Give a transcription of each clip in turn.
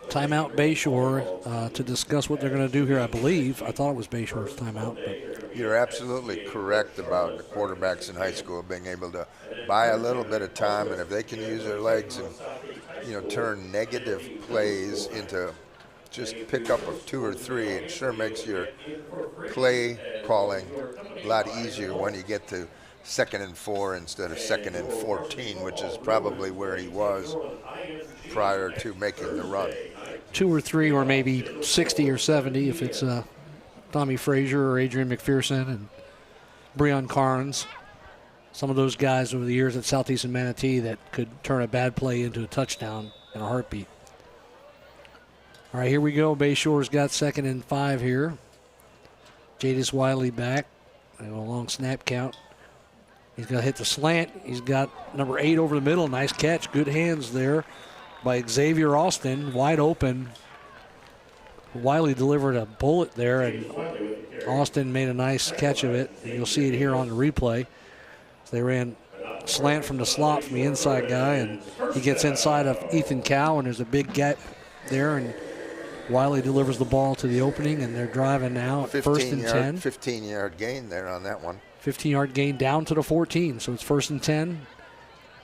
timeout Bayshore to discuss what they're going to do here, I believe. I thought it was Bayshore's timeout. But you're absolutely correct about the quarterbacks in high school being able to buy a little bit of time, and if they can use their legs and turn negative plays into just pick up of 2 or 3, it sure makes your play calling a lot easier when you get to 2nd and 4 instead of 2nd and 14, which is probably where he was prior to making the run. 2 or 3, or maybe 60 or 70 if it's Tommy Frazier or Adrian McPherson and Breon Carnes. Some of those guys over the years at Southeastern Manatee that could turn a bad play into a touchdown in a heartbeat. All right, here we go. Bayshore's got 2nd and 5 here. Jadis Wiley back. A long snap count. He's going to hit the slant. He's got number 8 over the middle. Nice catch. Good hands there by Xavier Austin. Wide open. Wiley delivered a bullet there, and Austin made a nice catch of it. And you'll see it here on the replay. They ran slant from the slot from the inside guy, and he gets inside of Ethan Cow, and there's a big gap there, and Wiley delivers the ball to the opening, and they're driving now at 1st and 10. 15-yard gain there on that one. 15-yard gain down to the 14, so it's 1st and 10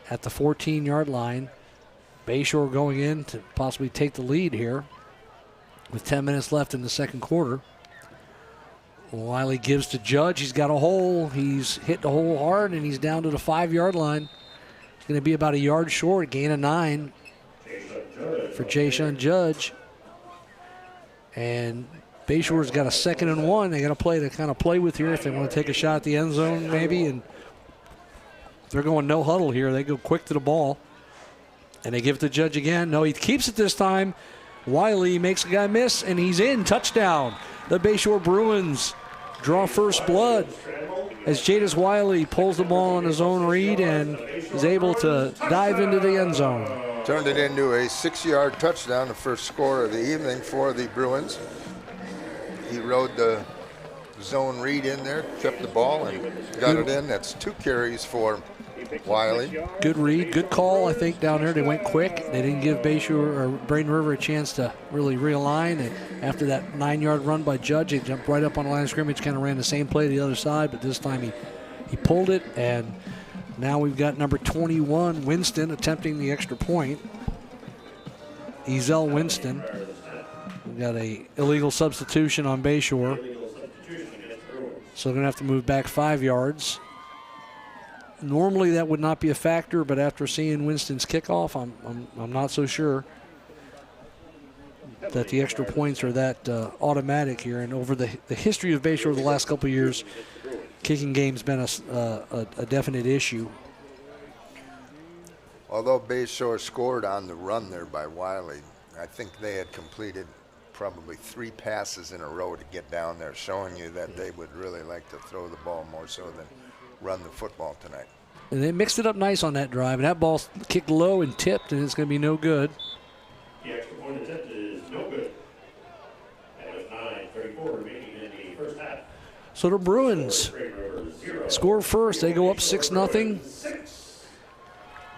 at the 14-yard line. Bayshore going in to possibly take the lead here with 10 minutes left in the second quarter. Wiley gives to Judge. He's got a hole. He's hit the hole hard, and he's down to the 5-yard line. He's going to be about a yard short, gain of 9 for Jayshon Judge. And Bayshore's got a 2nd and 1. They got a play to kind of play with here if they want to take a shot at the end zone maybe. And they're going no huddle here. They go quick to the ball. And they give it to Judge again. No, he keeps it this time. Wiley makes a guy miss, and he's in. Touchdown. The Bayshore Bruins draw first blood as Jadis Wiley pulls the ball on his own read and is able to dive into the end zone. Turned it into a 6-yard touchdown, the first score of the evening for the Bruins. He rode the zone read in there, kept the ball, and got it in. That's 2 carries for Wiley. Good read, good call, I think, down there. They went quick. They didn't give Bayshore or Braden River a chance to really realign. And after that 9-yard run by Judge, he jumped right up on the line of scrimmage, kind of ran the same play to the other side, but this time he pulled it, and now we've got number 21, Winston, attempting the extra point. Ezel Winston. We've got a illegal substitution on Bayshore. So they're going to have to move back 5 yards. Normally that would not be a factor, but after seeing Winston's kickoff, I'm not so sure that the extra points are that automatic here. And over the history of Bayshore the last couple of years, kicking game's been a definite issue. Although Bayshore scored on the run there by Wiley, I think they had completed probably 3 passes in a row to get down there, showing you that they would really like to throw the ball more so than run the football tonight. And they mixed it up nice on that drive, and that ball kicked low and tipped, and it's going to be no good. The extra point attempt is no good. And with 9:34 remaining in the first half. So the Bruins score first. They go up 6-0.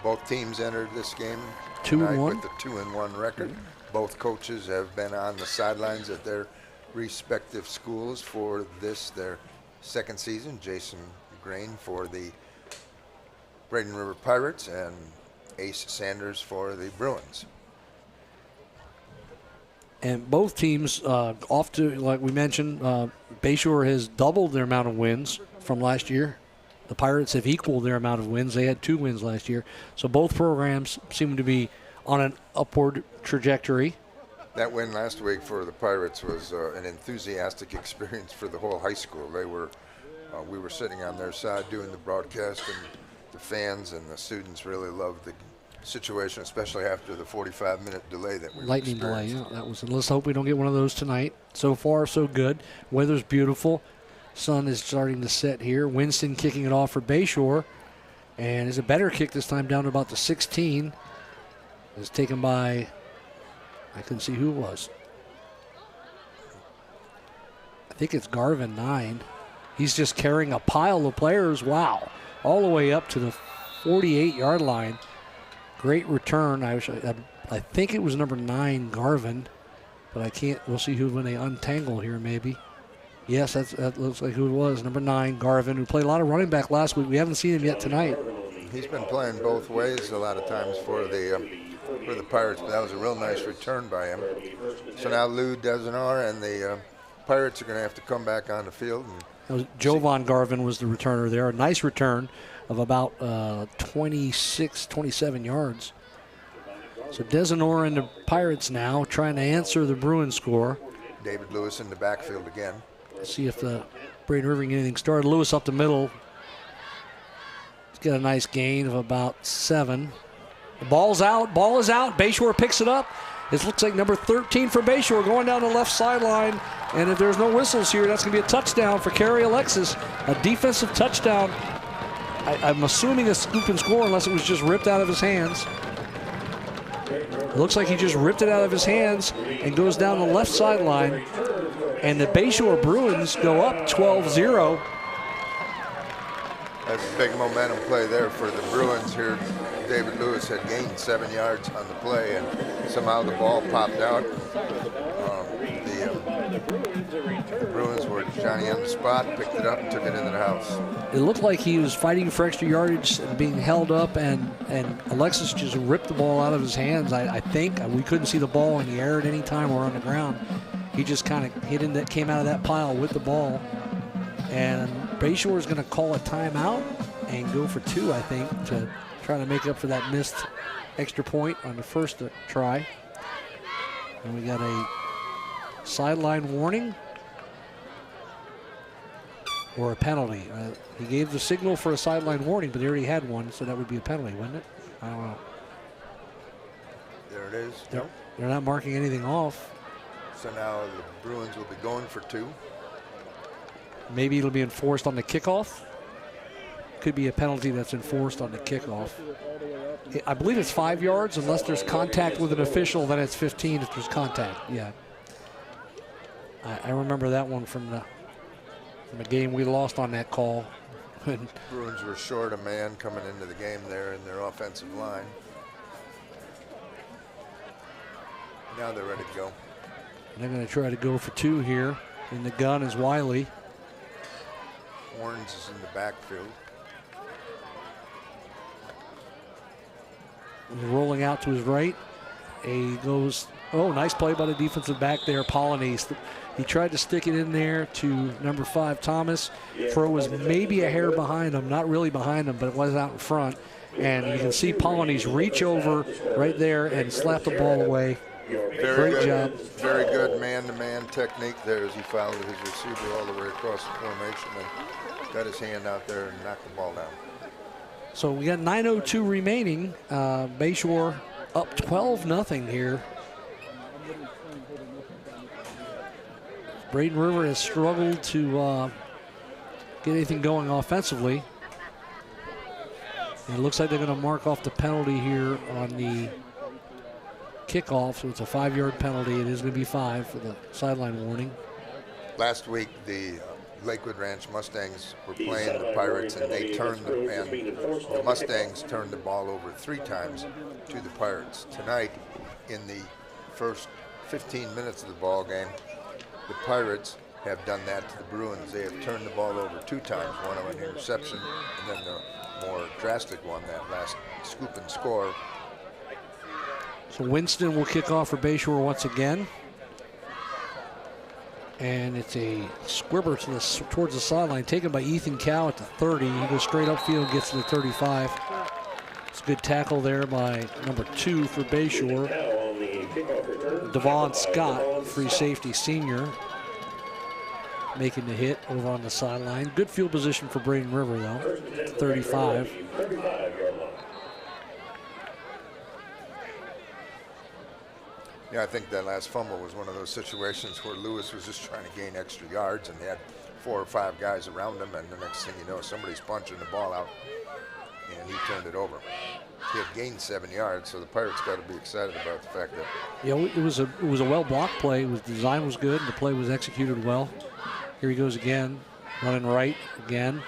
Both teams entered this game 2-1 with a 2-1 record. Both coaches have been on the sidelines at their respective schools for this, their second season. Jason Grain for the Braden River Pirates and Ace Sanders for the Bruins. And both teams off to, like we mentioned, Bayshore has doubled their amount of wins from last year. The Pirates have equaled their amount of wins. They had 2 wins last year. So both programs seem to be on an upward trajectory. That win last week for the Pirates was an enthusiastic experience for the whole high school. They were, we were sitting on their side doing the broadcast, and the fans and the students really loved the situation, especially after the 45-minute delay that we Lightning delay, yeah. That was. Let's hope we don't get one of those tonight. So far, so good. Weather's beautiful. Sun is starting to set here. Winston kicking it off for Bayshore, and is a better kick this time, down to about the 16. It's taken by, I couldn't see who it was. I think it's Garvin 9. He's just carrying a pile of players. Wow. All the way up to the 48-yard line. Great return. I think it was number 9, Garvin, but I can't. We'll see who when they untangle here, maybe. Yes, that looks like who it was. Number 9, Garvin, who played a lot of running back last week. We haven't seen him yet tonight. He's been playing both ways a lot of times for the Pirates, but that was a real nice return by him. So now Lou Desenor and the Pirates are going to have to come back on the field. Jovan Garvin was the returner there. A nice return of about 27 yards. So Desenor and the Pirates now trying to answer the Bruins score. David Lewis in the backfield again. Let's see if the Braden River can get anything started. Lewis up the middle. He's got a nice gain of about 7. The ball's out. Ball is out. Bayshore picks it up. It looks like number 13 for Bayshore going down the left sideline. And if there's no whistles here, that's going to be a touchdown for Kerry Alexis. A defensive touchdown. I'm assuming a scoop and score unless it was just ripped out of his hands. It looks like he just ripped it out of his hands and goes down the left sideline. And the Bayshore Bruins go up 12-0. That's a big momentum play there for the Bruins here. David Lewis had gained 7 yards on the play, and somehow the ball popped out. The Bruins were Johnny on the spot, picked it up, and took it into the house. It looked like he was fighting for extra yardage and being held up, and Alexis just ripped the ball out of his hands. I think we couldn't see the ball in the air at any time or on the ground. He just kind of came out of that pile with the ball. And Bayshore is going to call a timeout and go for 2, I think, to try to make up for that missed extra point on the first try. And we got a sideline warning or a penalty. He gave the signal for a sideline warning, but they already had one, so that would be a penalty, wouldn't it? I don't know. There it is. They're not marking anything off. So now the Bruins will be going for 2. Maybe it'll be enforced on the kickoff. Could be a penalty that's enforced on the kickoff. I believe it's 5 yards unless there's contact with an official. Then it's 15 if there's contact. Yeah, I remember that one from the game we lost on that call. Bruins were short a man coming into the game there in their offensive line. Now they're ready to go. And they're going to try to go for 2 here. In the gun is Wiley. Horns is in the backfield. He's rolling out to his right. He goes, nice play by the defensive back there, Polonese. He tried to stick it in there to number 5, Thomas. Throw was maybe a hair behind him, not really behind him, but it was out in front. And you can see Polonese reach over right there and slap the ball away. Great job. Very good man-to-man technique there as he followed his receiver all the way across the formation and got his hand out there and knocked the ball down. So we got 9:02 remaining. Bayshore up 12-0 here. Braden River has struggled to get anything going offensively. And it looks like they're going to mark off the penalty here on the kickoff. So it's a 5-yard penalty. It is going to be 5 for the sideline warning. Last week, the Lakewood Ranch Mustangs were playing the Pirates, and the Mustangs turned the ball over 3 times to the Pirates. Tonight, in the first 15 minutes of the ball game, the Pirates have done that to the Bruins. They have turned the ball over 2 times, one of an interception, and then the more drastic one, that last scoop and score. So Winston will kick off for Bayshore once again. And it's a squibber towards the sideline, taken by Ethan Cow at the 30. He goes straight upfield, gets to the 35. It's a good tackle there by number 2 for Bayshore. Devon Scott, free safety senior, making the hit over on the sideline. Good field position for Braden River, though, 35. Yeah, I think that last fumble was one of those situations where Lewis was just trying to gain extra yards, and he had 4 or 5 guys around him, and the next thing you know, somebody's punching the ball out, and he turned it over. He had gained 7 yards, so the Pirates got to be excited about the fact that. Yeah, it was a well-blocked play. The design was good, and the play was executed well. Here he goes again, running right again.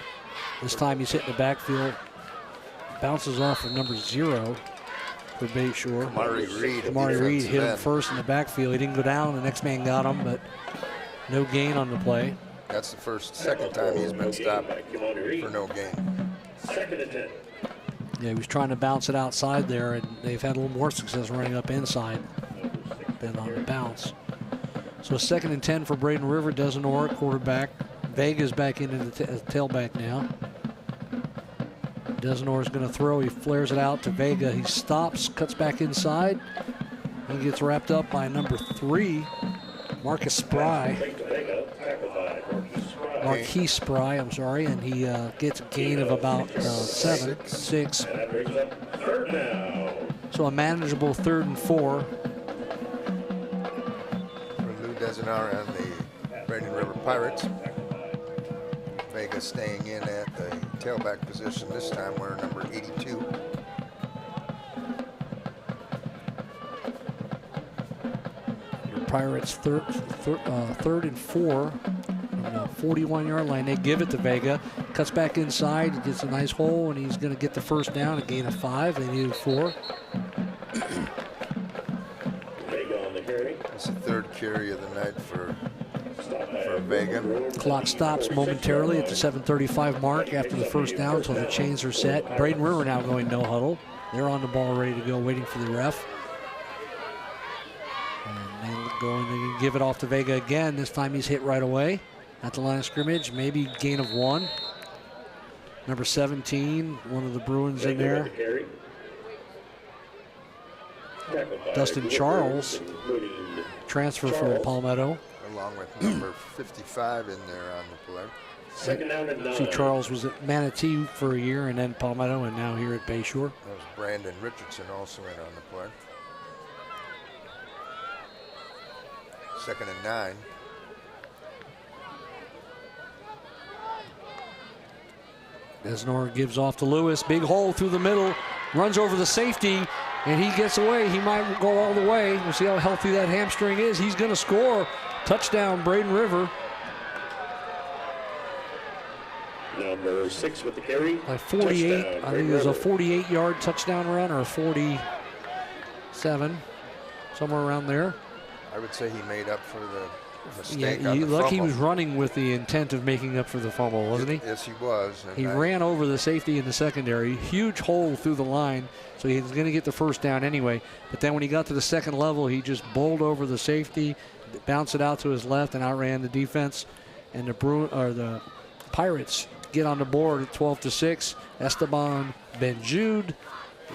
This time he's hitting the backfield. Bounces off of number 0. for Bayshore. Kamari Reed hit him first in the backfield. He didn't go down. The next man got him, but no gain on the play. That's the second time he's been stopped for no gain. 2nd and 10. Yeah, he was trying to bounce it outside there, and they've had a little more success running up inside than on the bounce. So 2nd and 10 for Braden River. Desenor, quarterback. Vega's back into the tailback now. Desenor is going to throw. He flares it out to Vega. He stops, cuts back inside. He gets wrapped up by number 3, Marquis Spry, I'm sorry, and he gets a gain of about 6. So a manageable 3rd and 4. For Lou Desenor and the Braden River Pirates. Vega staying in at the tailback position this time, wearing number 82. Your Pirates 3rd and 4 from the 41-yard line. They give it to Vega. Cuts back inside, gets a nice hole, and he's going to get the first down, a gain of 5. They needed 4. Vega on the carry. It's the 3rd carry of the night for Vega. Clock stops momentarily at the 7:35 mark after the first down until the chains are set. Braden River now going no huddle. They're on the ball ready to go, waiting for the ref. And they go and they give it off to Vega again. This time he's hit right away at the line of scrimmage. Maybe gain of 1. Number 17, one of the Bruins in there. Dustin Charles, transfer from Palmetto. Along with number 55 in there on the play. 2nd down and 9. See, Charles was at Manatee for a year and then Palmetto and now here at Bayshore. That was Brandon Richardson also in on the play. 2nd and 9. Desenor gives off to Lewis. Big hole through the middle. Runs over the safety, and he gets away. He might go all the way. We'll see how healthy that hamstring is. He's going to score. Touchdown, Braden River. Number 6 with the carry. By 48. Touchdown, I think it was a 48-yard touchdown run or 47, somewhere around there. I would say he made up for the mistake Yeah, on the fumble. he was running with the intent of making up for the fumble, wasn't he? Yes, he was. And He ran over the safety in the secondary. Huge hole through the line, so he was going to get the first down anyway. But then when he got to the second level, he just bowled over the safety, bounced it out to his left, and outran the defense. And the Pirates get on the board at 12-6. Esteban Benjude,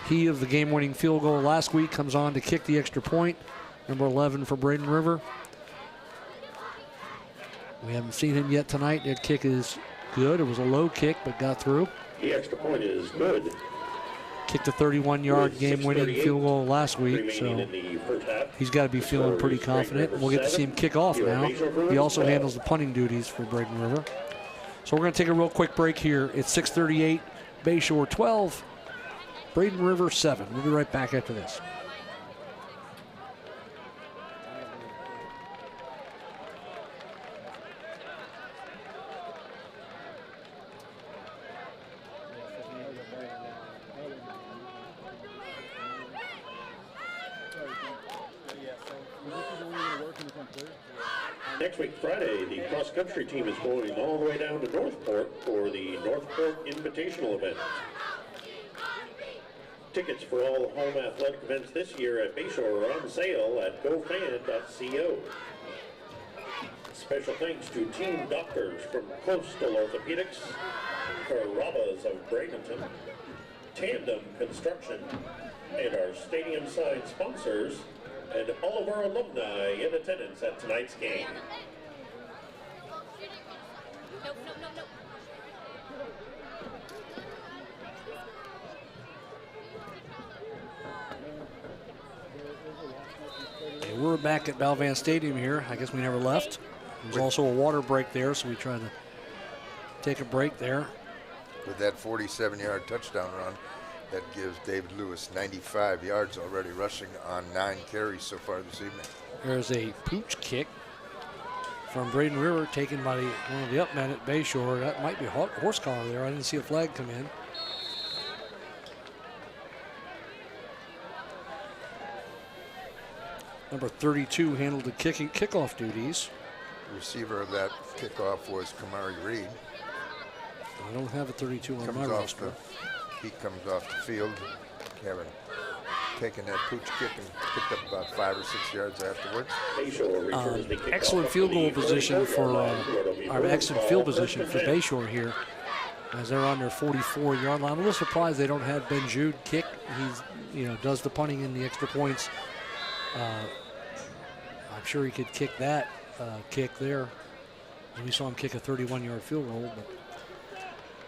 he of the game-winning field goal last week, comes on to kick the extra point. Number 11 for Braden River. We haven't seen him yet tonight. That kick is good. It was a low kick, but got through. The extra point is good. Kicked a 31-yard game-winning field goal last week, so he's got to be feeling pretty confident. We'll get to see him kick off now. He also handles the punting duties for Braden River. So we're going to take a real quick break here. It's 6:38, Bayshore 12, Braden River 7. We'll be right back after this. Next week, Friday, the cross-country team is going all the way down to Northport for the Northport Invitational event. Tickets for all home athletic events this year at Bayshore are on sale at gofan.co. Special thanks to Team Doctors from Coastal Orthopedics, Carrabba's of Bradenton, Tandem Construction, and our stadium side sponsors, and all of our alumni in attendance at tonight's game. Okay, we're back at Balvan Stadium here. I guess we never left. There's also a water break there, so we tried to take a break there. With that 47-yard touchdown run, that gives David Lewis 95 yards already rushing on 9 carries so far this evening. There's a pooch kick from Braden River taken by one of the up men at Bayshore. That might be a horse collar there. I didn't see a flag come in. Number 32 handled the kickoff duties. The receiver of that kickoff was Kamari Reed. I don't have a 32 on my roster. He comes off the field, having taken that pooch kick and picked up about 5 or 6 yards afterwards. Excellent field goal position for, excellent field position for Bayshore here, as they're on their 44-yard line. I'm a little surprised they don't have Ben Jude kick. He's, does the punting and the extra points. I'm sure he could kick that kick there. We saw him kick a 31-yard field goal.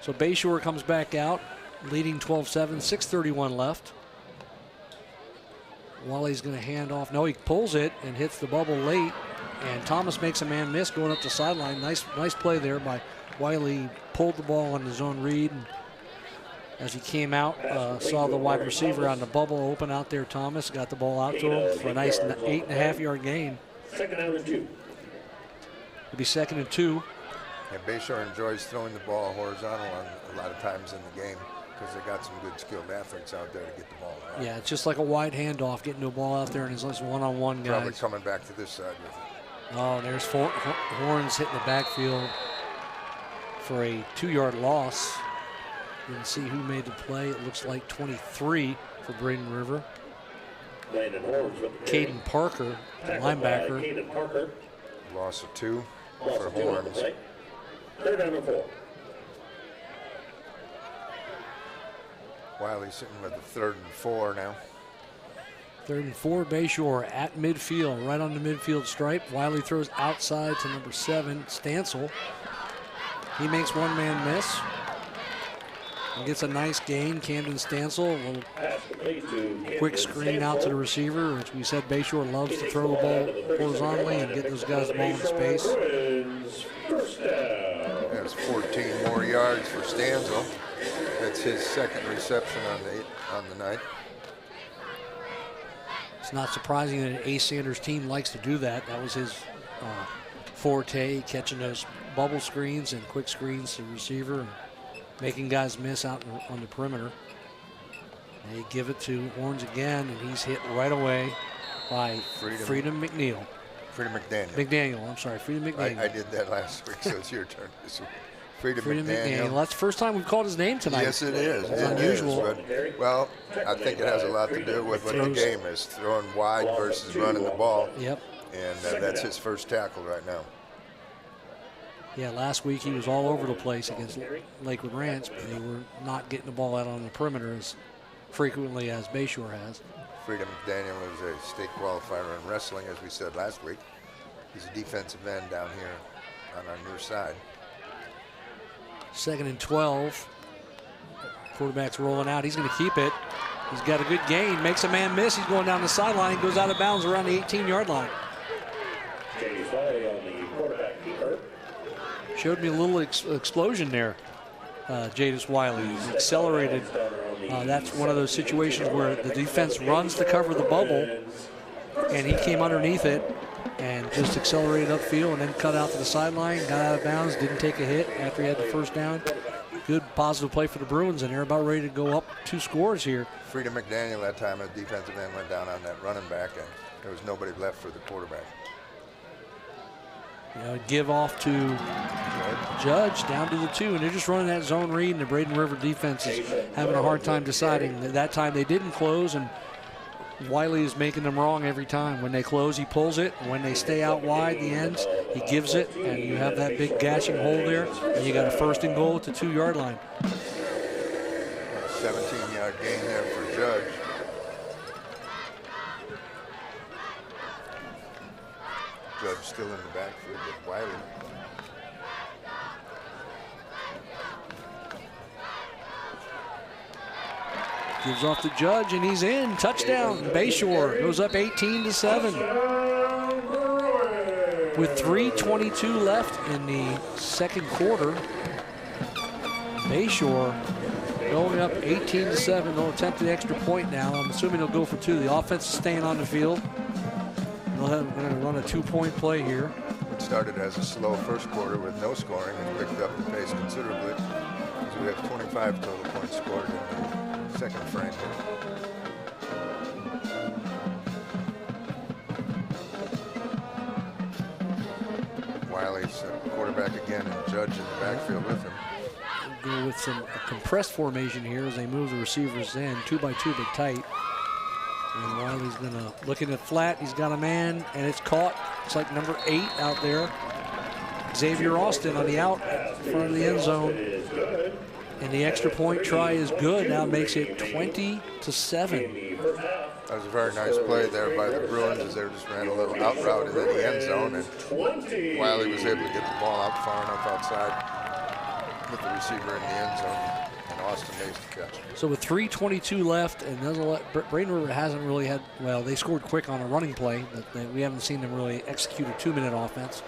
So Bayshore comes back out, leading 12-7, 6:31 left. Wally's going to hand off. No, he pulls it and hits the bubble late. And Thomas makes a man miss going up the sideline. Nice play there by Wiley. Pulled the ball on his own read. And as he came out, saw the wide receiver on the bubble open out there. Thomas got the ball out to him for a nice 8.5-yard gain. Second down and 2. It'll be 2nd and 2. And Bayshore enjoys throwing the ball horizontal a lot of times in the game, because they got some good skilled athletes out there to get the ball out. Yeah, it's just like a wide handoff, getting the ball out there, and it's just one-on-one guys. Probably coming back to this side with it. Oh, there's Horns hitting the backfield for a 2-yard loss. Didn't see who made the play. It looks like 23 for Braden River. Caden Parker, linebacker. Caden Parker. Loss of 2 for Horns. Third down and 4. Wiley sitting with the 3rd and 4 now. 3rd and 4, Bayshore at midfield, right on the midfield stripe. Wiley throws outside to number 7, Stansel. He makes one man miss. He gets a nice gain. Camden Stansel, a little quick screen out to the receiver. As we said, Bayshore loves to throw the ball horizontally and get those guys the ball in space. That's 14 more yards for Stansel. That's his 2nd reception on the night. It's not surprising that an Ace Sanders team likes to do that. That was his forte, catching those bubble screens and quick screens to the receiver and making guys miss out on the perimeter. They give it to Horns again, and he's hit right away by Freedom McNeil. Freedom McDaniel. Freedom McDaniel. I did that last week, so it's your turn this week. Freedom McDaniel. McDaniel. That's the first time we've called his name tonight. Yes, it is. It's unusual. But, well, I think it has a lot to do with what the game is, throwing wide versus running the ball. Yep. And that's his first tackle right now. Yeah, last week he was all over the place against Lakewood Ranch, but they were not getting the ball out on the perimeter as frequently as Bayshore has. Freedom McDaniel is a state qualifier in wrestling, as we said last week. He's a defensive end down here on our near side. 2nd and 12. Quarterback's rolling out. He's going to keep it. He's got a good gain. Makes a man miss. He's going down the sideline. Goes out of bounds around the 18-yard line. Showed me a little explosion there, Jadis Wiley. He's accelerated. That's one of those situations where the defense runs to cover the bubble, and he came underneath it and just accelerated upfield and then cut out to the sideline, got out of bounds, didn't take a hit after he had the first down. Good positive play for the Bruins, and they're about ready to go up 2 scores here. Freedom McDaniel that time, a defensive end, went down on that running back, and there was nobody left for the quarterback. Give off to Judge down to the 2, and they're just running that zone read, and the Braden River defense is having a hard time deciding. That time they didn't close, and Wiley is making them wrong every time. When they close, he pulls it. When they stay out wide, the ends, he gives it, and you have that big gashing hole there, and you got a 1st and goal at the 2-yard line. 17-yard gain there for Judge. Judge still in the backfield with Wiley. Gives off to Judge, and he's in. Touchdown. Bayshore goes up 18-7. With 3:22 left in the 2nd quarter, Bayshore going up 18-7. They'll attempt an extra point now. I'm assuming they'll go for 2. The offense is staying on the field. They're going to run a 2-point play here. It started as a slow first quarter with no scoring and picked up the pace considerably. So we have 25 total points scored in the 2nd frame. Wiley's quarterback again, and Judge in the backfield with him. Go with a compressed formation here as they move the receivers in, 2x2 but tight. And Wiley's gonna looking at flat. He's got a man, and it's caught. It's like number 8 out there. Xavier Austin on the out in front of the end zone. And the extra point try is good. Now makes it 20-7. That was a very nice play there by the Bruins as they just ran a little out route into the end zone, and Wiley was able to get the ball out far enough outside with the receiver in the end zone, and Austin makes the catch. So with 3:22 left, and Braden River hasn't really had, well, they scored quick on a running play, but we haven't seen them really execute a 2-minute offense.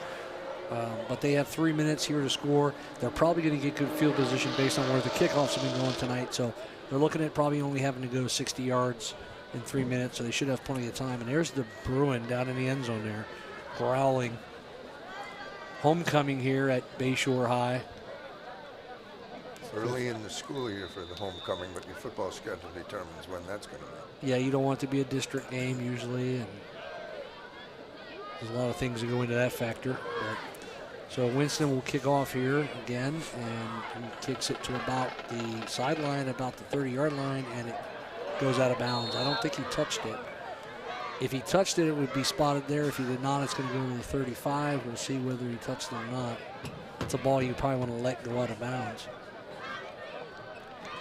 But they have 3 minutes here to score. They're probably going to get good field position based on where the kickoffs have been going tonight. So they're looking at probably only having to go 60 yards in 3 minutes, so they should have plenty of time. And there's the Bruin down in the end zone there, growling. Homecoming here at Bayshore High. It's early in the school year for the homecoming, but your football schedule determines when that's going to be. Yeah, you don't want it to be a district game usually, and there's a lot of things that go into that factor. So Winston will kick off here again, and he kicks it to about the sideline, about the 30-yard line, and it goes out of bounds. I don't think he touched it. If he touched it, it would be spotted there. If he did not, it's going to go to the 35. We'll see whether he touched it or not. It's a ball you probably want to let go out of bounds.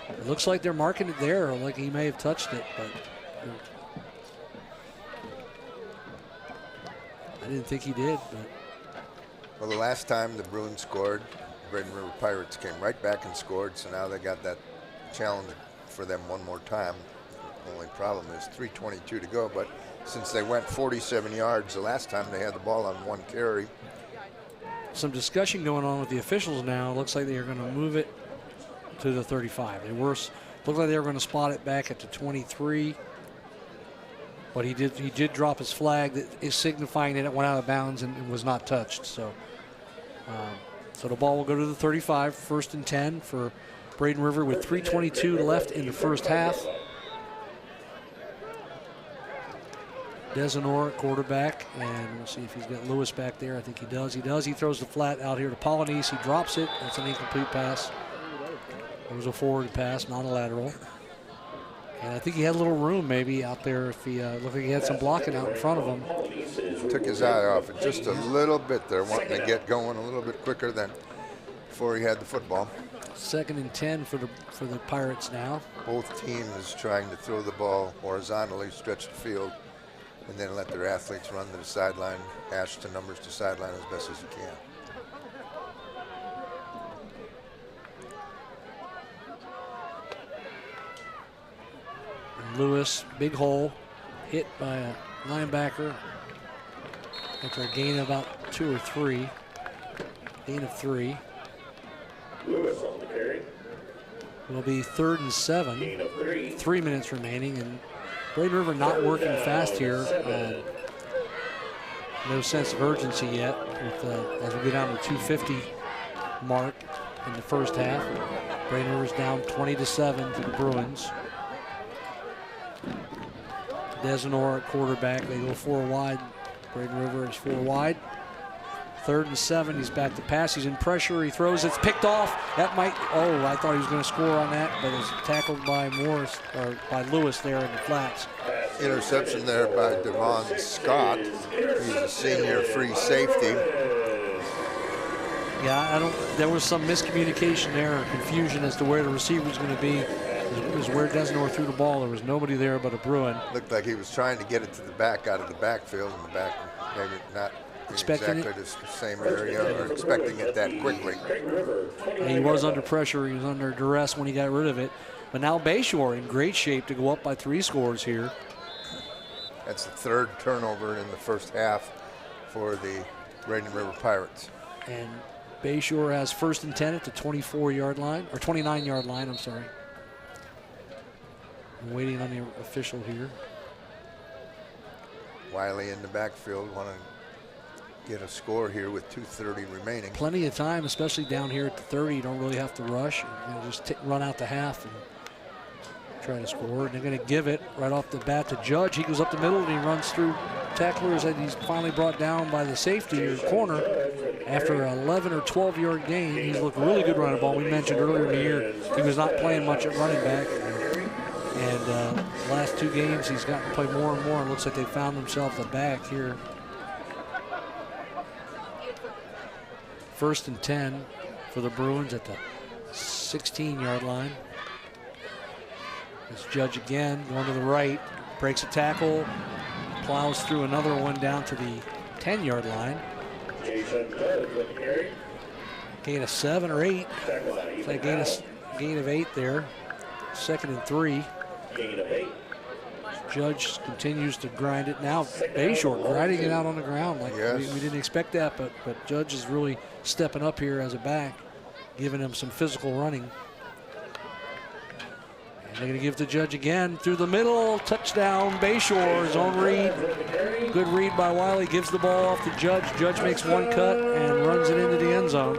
It looks like they're marking it there, like he may have touched it, but I didn't think he did. But well, the last time the Bruins scored, Braden River Pirates came right back and scored, so now they got that challenge for them one more time. The only problem is 3:22 to go, but since they went 47 yards the last time, they had the ball on one carry. Some discussion going on with the officials now. Looks like they are going to move it to the 35. They looked like they were going to spot it back at the 23, but he did drop his flag that is signifying that it went out of bounds and was not touched. So, so the ball will go to the 35, 1st and 10 for Braden River with 3:22 left in the first half. Desenor, quarterback, and we'll see if he's got Lewis back there. I think he does. He does. He throws the flat out here to Polynice. He drops it. That's an incomplete pass. It was a forward pass, not a lateral. And I think he had a little room maybe out there if he looked like he had some blocking out in front of him. Took his eye off it just a little bit there, wanting to get going a little bit quicker than before he had the football. 2nd and 10 for the Pirates now. Both teams trying to throw the ball horizontally, stretch the field, and then let their athletes run to the sideline, hash the numbers to sideline as best as you can. And Lewis, big hole, hit by a linebacker after a gain of about 2 or 3. Gain of 3. Lewis on the carry. Will be 3rd and 7. Gain of 3. 3 minutes remaining, and Braden River not working fast here. No sense of urgency yet with, as we go down to the 2:50 mark in the first half. Braden River's down 20-7 to the Bruins. Desenor at quarterback. They go 4 wide. Braden River is 4 wide. 3rd and 7. He's back to pass. He's in pressure. He throws. It's picked off. That might. Oh, I thought he was going to score on that, but it's tackled by Morris or by Lewis there in the flats. Interception there by Devon Scott. He's a senior free safety. Yeah, there was some miscommunication there or confusion as to where the receiver was going to be. It was where Desenor threw the ball. There was nobody there but a Bruin. Looked like he was trying to get it to the back out of the backfield, and the back maybe not Expecting exactly the same area or expecting it that quickly. And he was under pressure. He was under duress when he got rid of it. But now Bayshore in great shape to go up by 3 scores here. That's the 3rd turnover in the first half for the Braden River Pirates. And Bayshore has 1st and 10 at the 24-yard line, or 29-yard line, I'm sorry. I'm waiting on the official here. Wiley in the backfield, want to get a score here with 2:30 remaining. Plenty of time, especially down here at the 30. You don't really have to rush. You know, just run out the half and try to score. And they're going to give it right off the bat to Judge. He goes up the middle and he runs through tacklers, and he's finally brought down by the safety or corner after an 11 or 12-yard gain. He's looked really good running the ball. We mentioned earlier in the year he was not playing much at running back. And last 2 games he's gotten to play more and more. It looks like they found themselves a back here. 1st and 10 for the Bruins at the 16-yard line. This Judge again going to the right, breaks a tackle, plows through another one down to the 10-yard line. Gain of 7 or 8. Like gain of 8 there. 2nd and 3. Gain of 8. Judge continues to grind it. Now Bayshore grinding it out on the ground. Like we didn't expect that, but Judge is really stepping up here as a back, giving him some physical running. And they're going to give to Judge again through the middle. Touchdown, Bayshore. His own read. Good read by Wiley. Gives the ball off to Judge. Judge makes one cut and runs it into the end zone.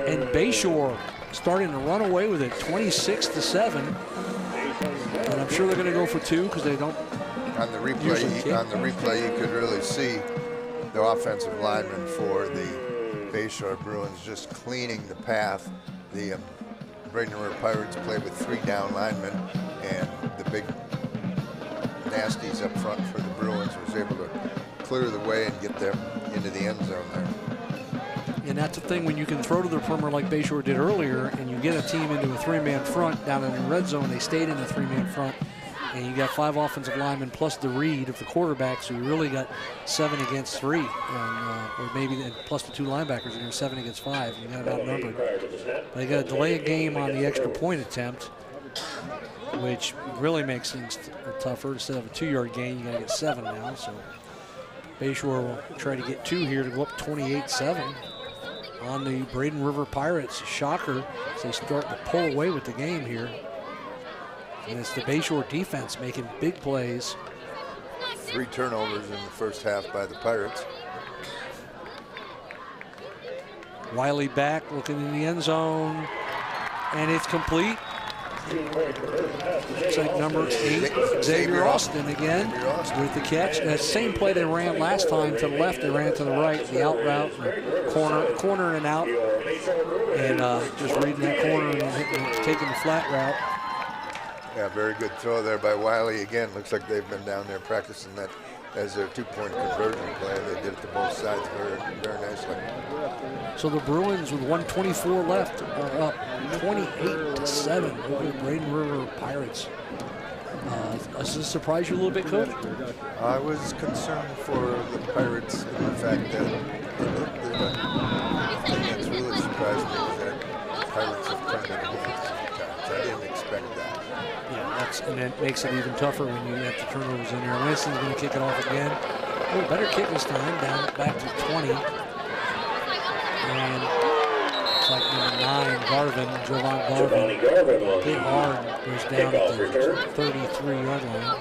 And Bayshore starting to run away with it, 26-7. And I'm sure they're going to go for 2 because they don't. On the replay, you could really see the offensive lineman for the Bayshore Bruins just cleaning the path. The Braden River Pirates play with 3 down linemen, and the big nasties up front for the Bruins was able to clear the way and get them into the end zone there. And that's the thing, when you can throw to the perimeter like Bayshore did earlier, and you get a team into a 3-man front down in the red zone, they stayed in the 3-man front, and you got 5 offensive linemen plus the read of the quarterback, so you really got 7 against 3, and, or maybe plus the 2 linebackers, and you're 7 against 5. You got it outnumbered. But they got to delay a game on the extra point attempt, which really makes things tougher. Instead of a 2-yard gain, you got to get 7 now. So Bayshore will try to get 2 here to go up 28-7 on the Braden River Pirates. Shocker as they start to pull away with the game here. And it's the Bayshore defense making big plays. 3 turnovers in the first half by the Pirates. Wiley back, looking in the end zone, and it's complete. Looks like number 8, Xavier Austin again with the catch. That same play they ran last time to the left, they ran it to the right, the out route, corner and out, and just reading that corner and taking the flat route. Yeah, very good throw there by Wiley again. Looks like they've been down there practicing that as their 2-point conversion play. They did it to both sides very, very nicely. So the Bruins with 1:24 left are up 28-7 over the Braden River Pirates. Does this surprise you a little bit, Coach? I was concerned for the Pirates in the fact that the thing that's really surprised me is that the Pirates have turned it over sometimes. I didn't expect that. Yeah, and it makes it even tougher when you have the turnovers in there. Winston's going to kick it off again. Oh, better kick this time, down back to 20. And it's like number 9, Jovan Garvin. Hit hard, goes down at the 33-yard line.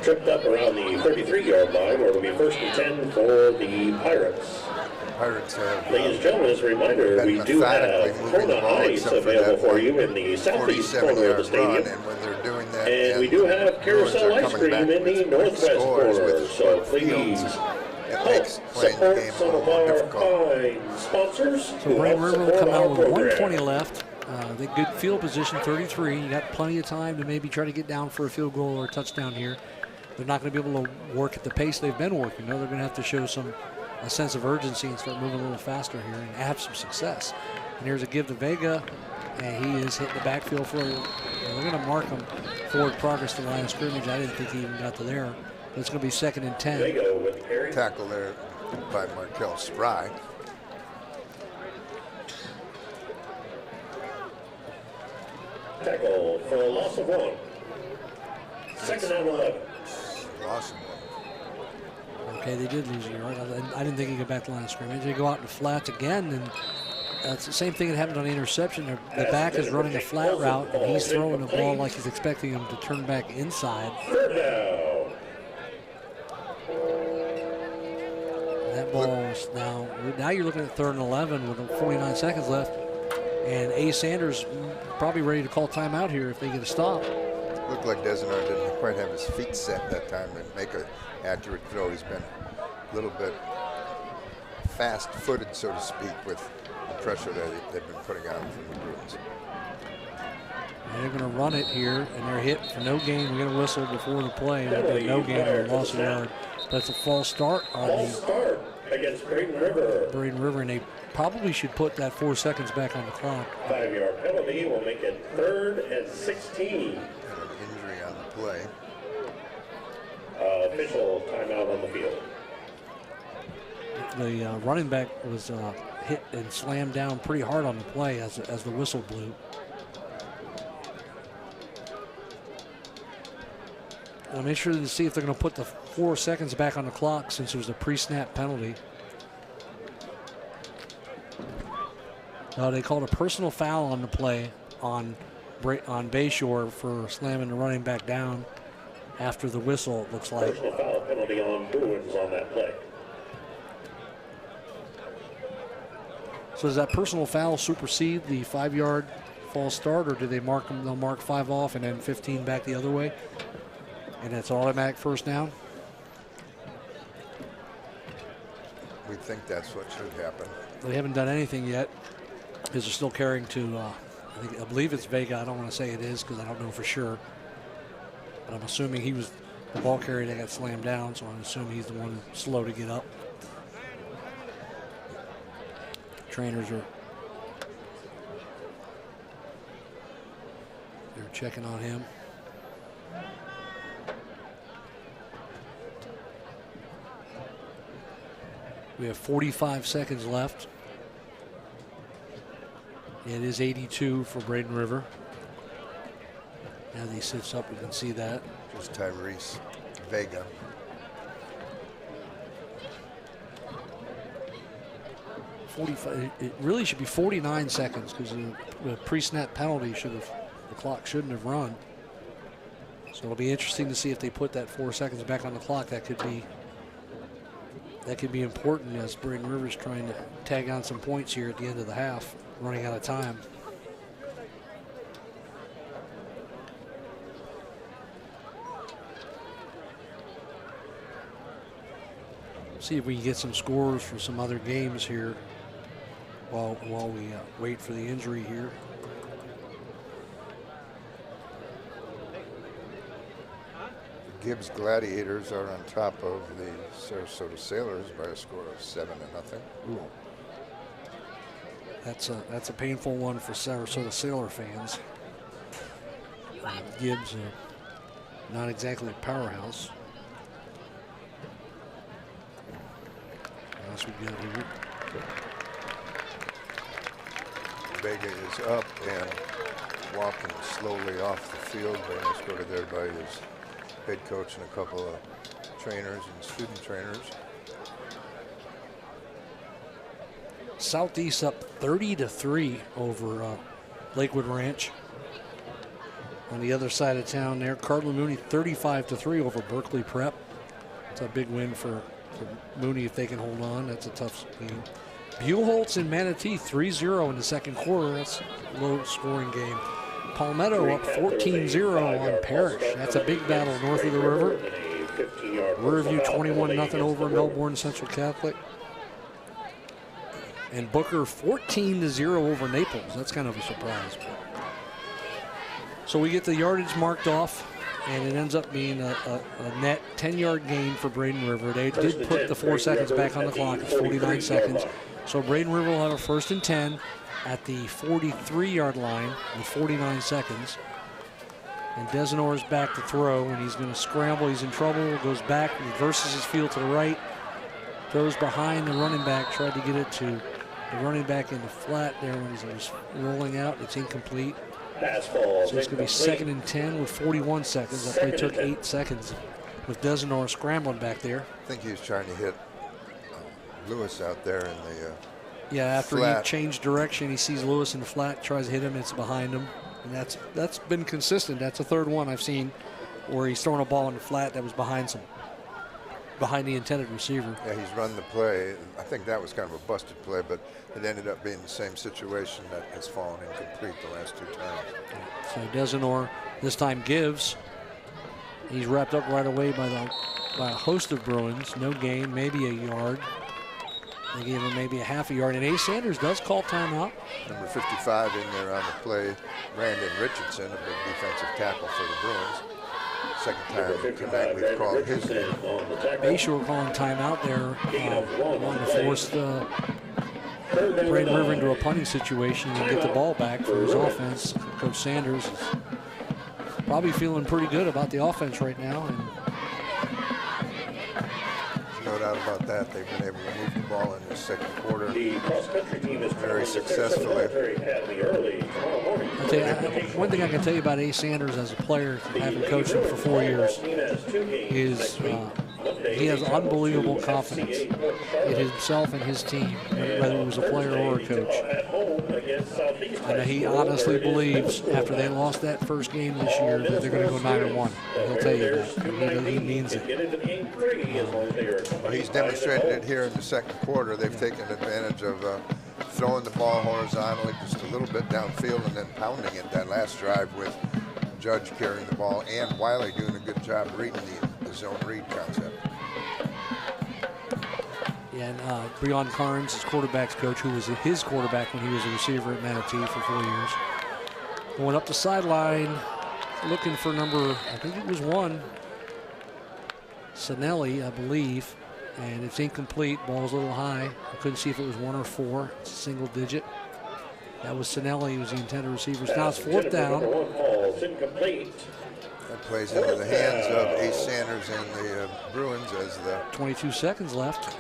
Tripped up around the 33-yard line, where it'll be 1st and 10 for the Pirates. Pirates have, ladies and gentlemen, as a reminder, we do have Corona Ice available for you in the southeast corner of the stadium. And when they're doing that, and we do have Carousel Ice Cream in the northwest corner. So please help support some of our fine sponsors. So Braden River will come out with 1:20 left. They good field position, 33. You got plenty of time to maybe try to get down for a field goal or a touchdown here. They're not going to be able to work at the pace they've been working. No, they're going to have to show a sense of urgency and start moving a little faster here and have some success. And here's a give to Vega, and he is hitting the backfield for, they're going to mark him forward progress to the line of scrimmage. I didn't think he even got to there. But it's going to be 2nd and 10. Tackle there by Markel Spry. Tackle for a loss of 1. 2nd and 11. Loss of 1. Okay, they did lose a yard. I didn't think he got back to the line of scrimmage. They go out in the flats again, and it's the same thing that happened on the interception. The back is running a flat route, and he's throwing the ball like he's expecting him to turn back inside. That ball is now you're looking at 3rd and 11 with 49 seconds left. And A. Sanders probably ready to call timeout here if they get a stop. Looked like Desenor didn't quite have his feet set that time to make an accurate throw. He's been a little bit fast-footed, so to speak, with the pressure that they've been putting on from the Bruins. They're going to run it here, and they're hit for no gain. We're going to whistle before the play. No gain or loss of yard. That's a false start on start against Braden River. Braden River, and they probably should put that 4 seconds back on the clock. 5-yard penalty will make it 3rd and 16. And an injury on the play. Official timeout on the field. The running back was hit and slammed down pretty hard on the play as the whistle blew. I'm interested to see if they're going to put the 4 seconds back on the clock since it was a pre-snap penalty. They called a personal foul on the play on Bayshore for slamming the running back down after the whistle, it looks like. Personal foul penalty on Bruins on that play. So does that personal foul supersede the 5-yard false start, or do they mark them? They'll mark 5 off and then 15 back the other way, and it's automatic first down? We think that's what should happen. They haven't done anything yet because they're still carrying to, I believe it's Vega. I don't want to say it is because I don't know for sure. But I'm assuming he was the ball carrier that got slammed down, so I'm assuming he's the one slow to get up. Trainers they're checking on him. We have 45 seconds left. It is 82 for Braden River. As he sits up, you can see that. Just Tyrese Vega. It really should be 49 seconds because the pre-snap penalty the clock shouldn't have run. So it'll be interesting to see if they put that 4 seconds back on the clock. That could be important as Braden River's trying to tag on some points here at the end of the half, running out of time. See if we can get some scores for some other games here while we wait for the injury here. The Gibbs Gladiators are on top of the Sarasota Sailors by a score of 7-0. Ooh. That's a painful one for Sarasota Sailor fans. Gibbs, not exactly a powerhouse. What else we got here? Vega is up and walking slowly off the field, being escorted there by his head coach and a couple of trainers and student trainers. Southeast up 30-3 over Lakewood Ranch. On the other side of town there, Cardinal Mooney 35-3 over Berkeley Prep. It's a big win for Mooney if they can hold on. That's a tough game. Buellholz and Manatee 3-0 in the second quarter. That's a low-scoring game. Palmetto up 14-0 on Parrish. That's a big battle north of the river. Riverview 21-0 over Melbourne Central Catholic. And Booker 14-0 over Naples. That's kind of a surprise. So we get the yardage marked off, and it ends up being a net 10-yard gain for Braden River. They did put the 4 seconds back on the clock. It's 49 seconds. So Braden River will have a 1st and 10 at the 43-yard line with 49 seconds. And Desenor is back to throw, and he's going to scramble. He's in trouble, goes back, reverses his field to the right, throws behind the running back, tried to get it to the running back in the flat there when he was rolling out. It's incomplete. So it's going to be 2nd and 10 with 41 seconds. That play took 8 seconds with Desenor scrambling back there. I think he was trying to hit Lewis out there in the yeah, after flat. He changed direction, he sees Lewis in the flat, tries to hit him, it's behind him. And that's been consistent. That's the 3rd one I've seen where he's throwing a ball in the flat that was behind some. behind the intended receiver. Yeah, he's run the play. I think that was kind of a busted play, but it ended up being the same situation that has fallen incomplete the last 2 times. So Desenor this time gives. He's wrapped up right away by a host of Bruins. No gain, maybe a yard. They gave him maybe a half a yard. And A. Sanders does call timeout. Number 55 in there on the play, Brandon Richardson, a big defensive tackle for the Bruins. Second time tonight we've called his name. Bayshore calling timeout there. Wanting to force the Braden River into a punting situation and get the ball back for his offense. Coach Sanders is probably feeling pretty good about the offense right now. And no doubt about that. They've been able to move the ball in the second quarter The cross-country team is very successfully. successfully. Early tomorrow morning. I'll tell you, one thing I can tell you about A. Sanders as a player, having coached him for 4 years, is he has unbelievable confidence in himself and his team, whether he was a player or a coach. And he honestly believes after they lost that first game this year that they're going to go 9-1. He'll tell you that. He means it. Well, he's demonstrated it here in the second quarter. They've taken advantage of throwing the ball horizontally just a little bit downfield and then pounding it that last drive with Judge carrying the ball and Wiley doing a good job reading the zone read concept. Yeah, and Breon Carnes, his quarterback's coach, who was his quarterback when he was a receiver at Manatee for 4 years. Going up the sideline, looking for number, I think it was 1, Sinelli, I believe, and it's incomplete. Ball's a little high. I couldn't see if it was 1 or 4. It's a single digit. That was Sinelli, who was the intended receiver. Now it's 4th down. That plays into the hands of Ace Sanders and the Bruins as the 22 seconds left.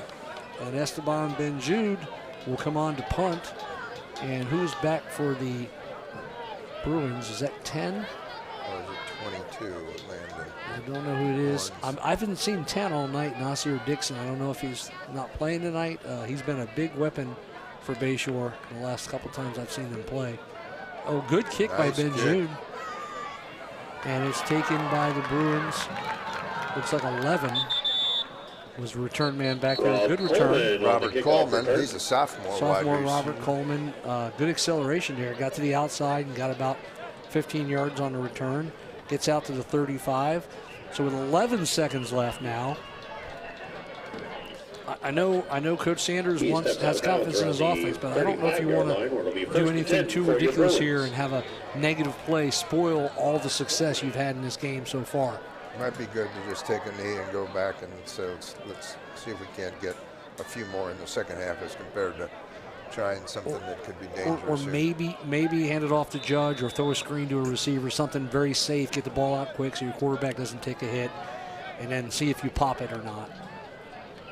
And Esteban Benjude will come on to punt. And who's back for the Bruins? Is that 10? or is it 22, Landon? I don't know who it is. I haven't seen 10 all night, Nasir Dixon. I don't know if he's not playing tonight. He's been a big weapon for Bayshore the last couple times I've seen them play. Oh, good kick by Nice Benjude. And it's taken by the Bruins. Looks like 11 was the return man back there. Good return. Robert Coleman, he's a sophomore. Sophomore wide Robert receiver. Coleman. Good acceleration there. Got to the outside and got about 15 yards on the return. Gets out to the 35. So with 11 seconds left now, I know Coach Sanders has confidence in his offense, but I don't know if you want to do anything too ridiculous here and have a negative play spoil all the success you've had in this game so far. Might be good to just take a knee and go back and say, let's see if we can't get a few more in the second half as compared to trying something that could be dangerous. Or here. maybe hand it off to Judge or throw a screen to a receiver, something very safe, get the ball out quick so your quarterback doesn't take a hit, and then see if you pop it or not.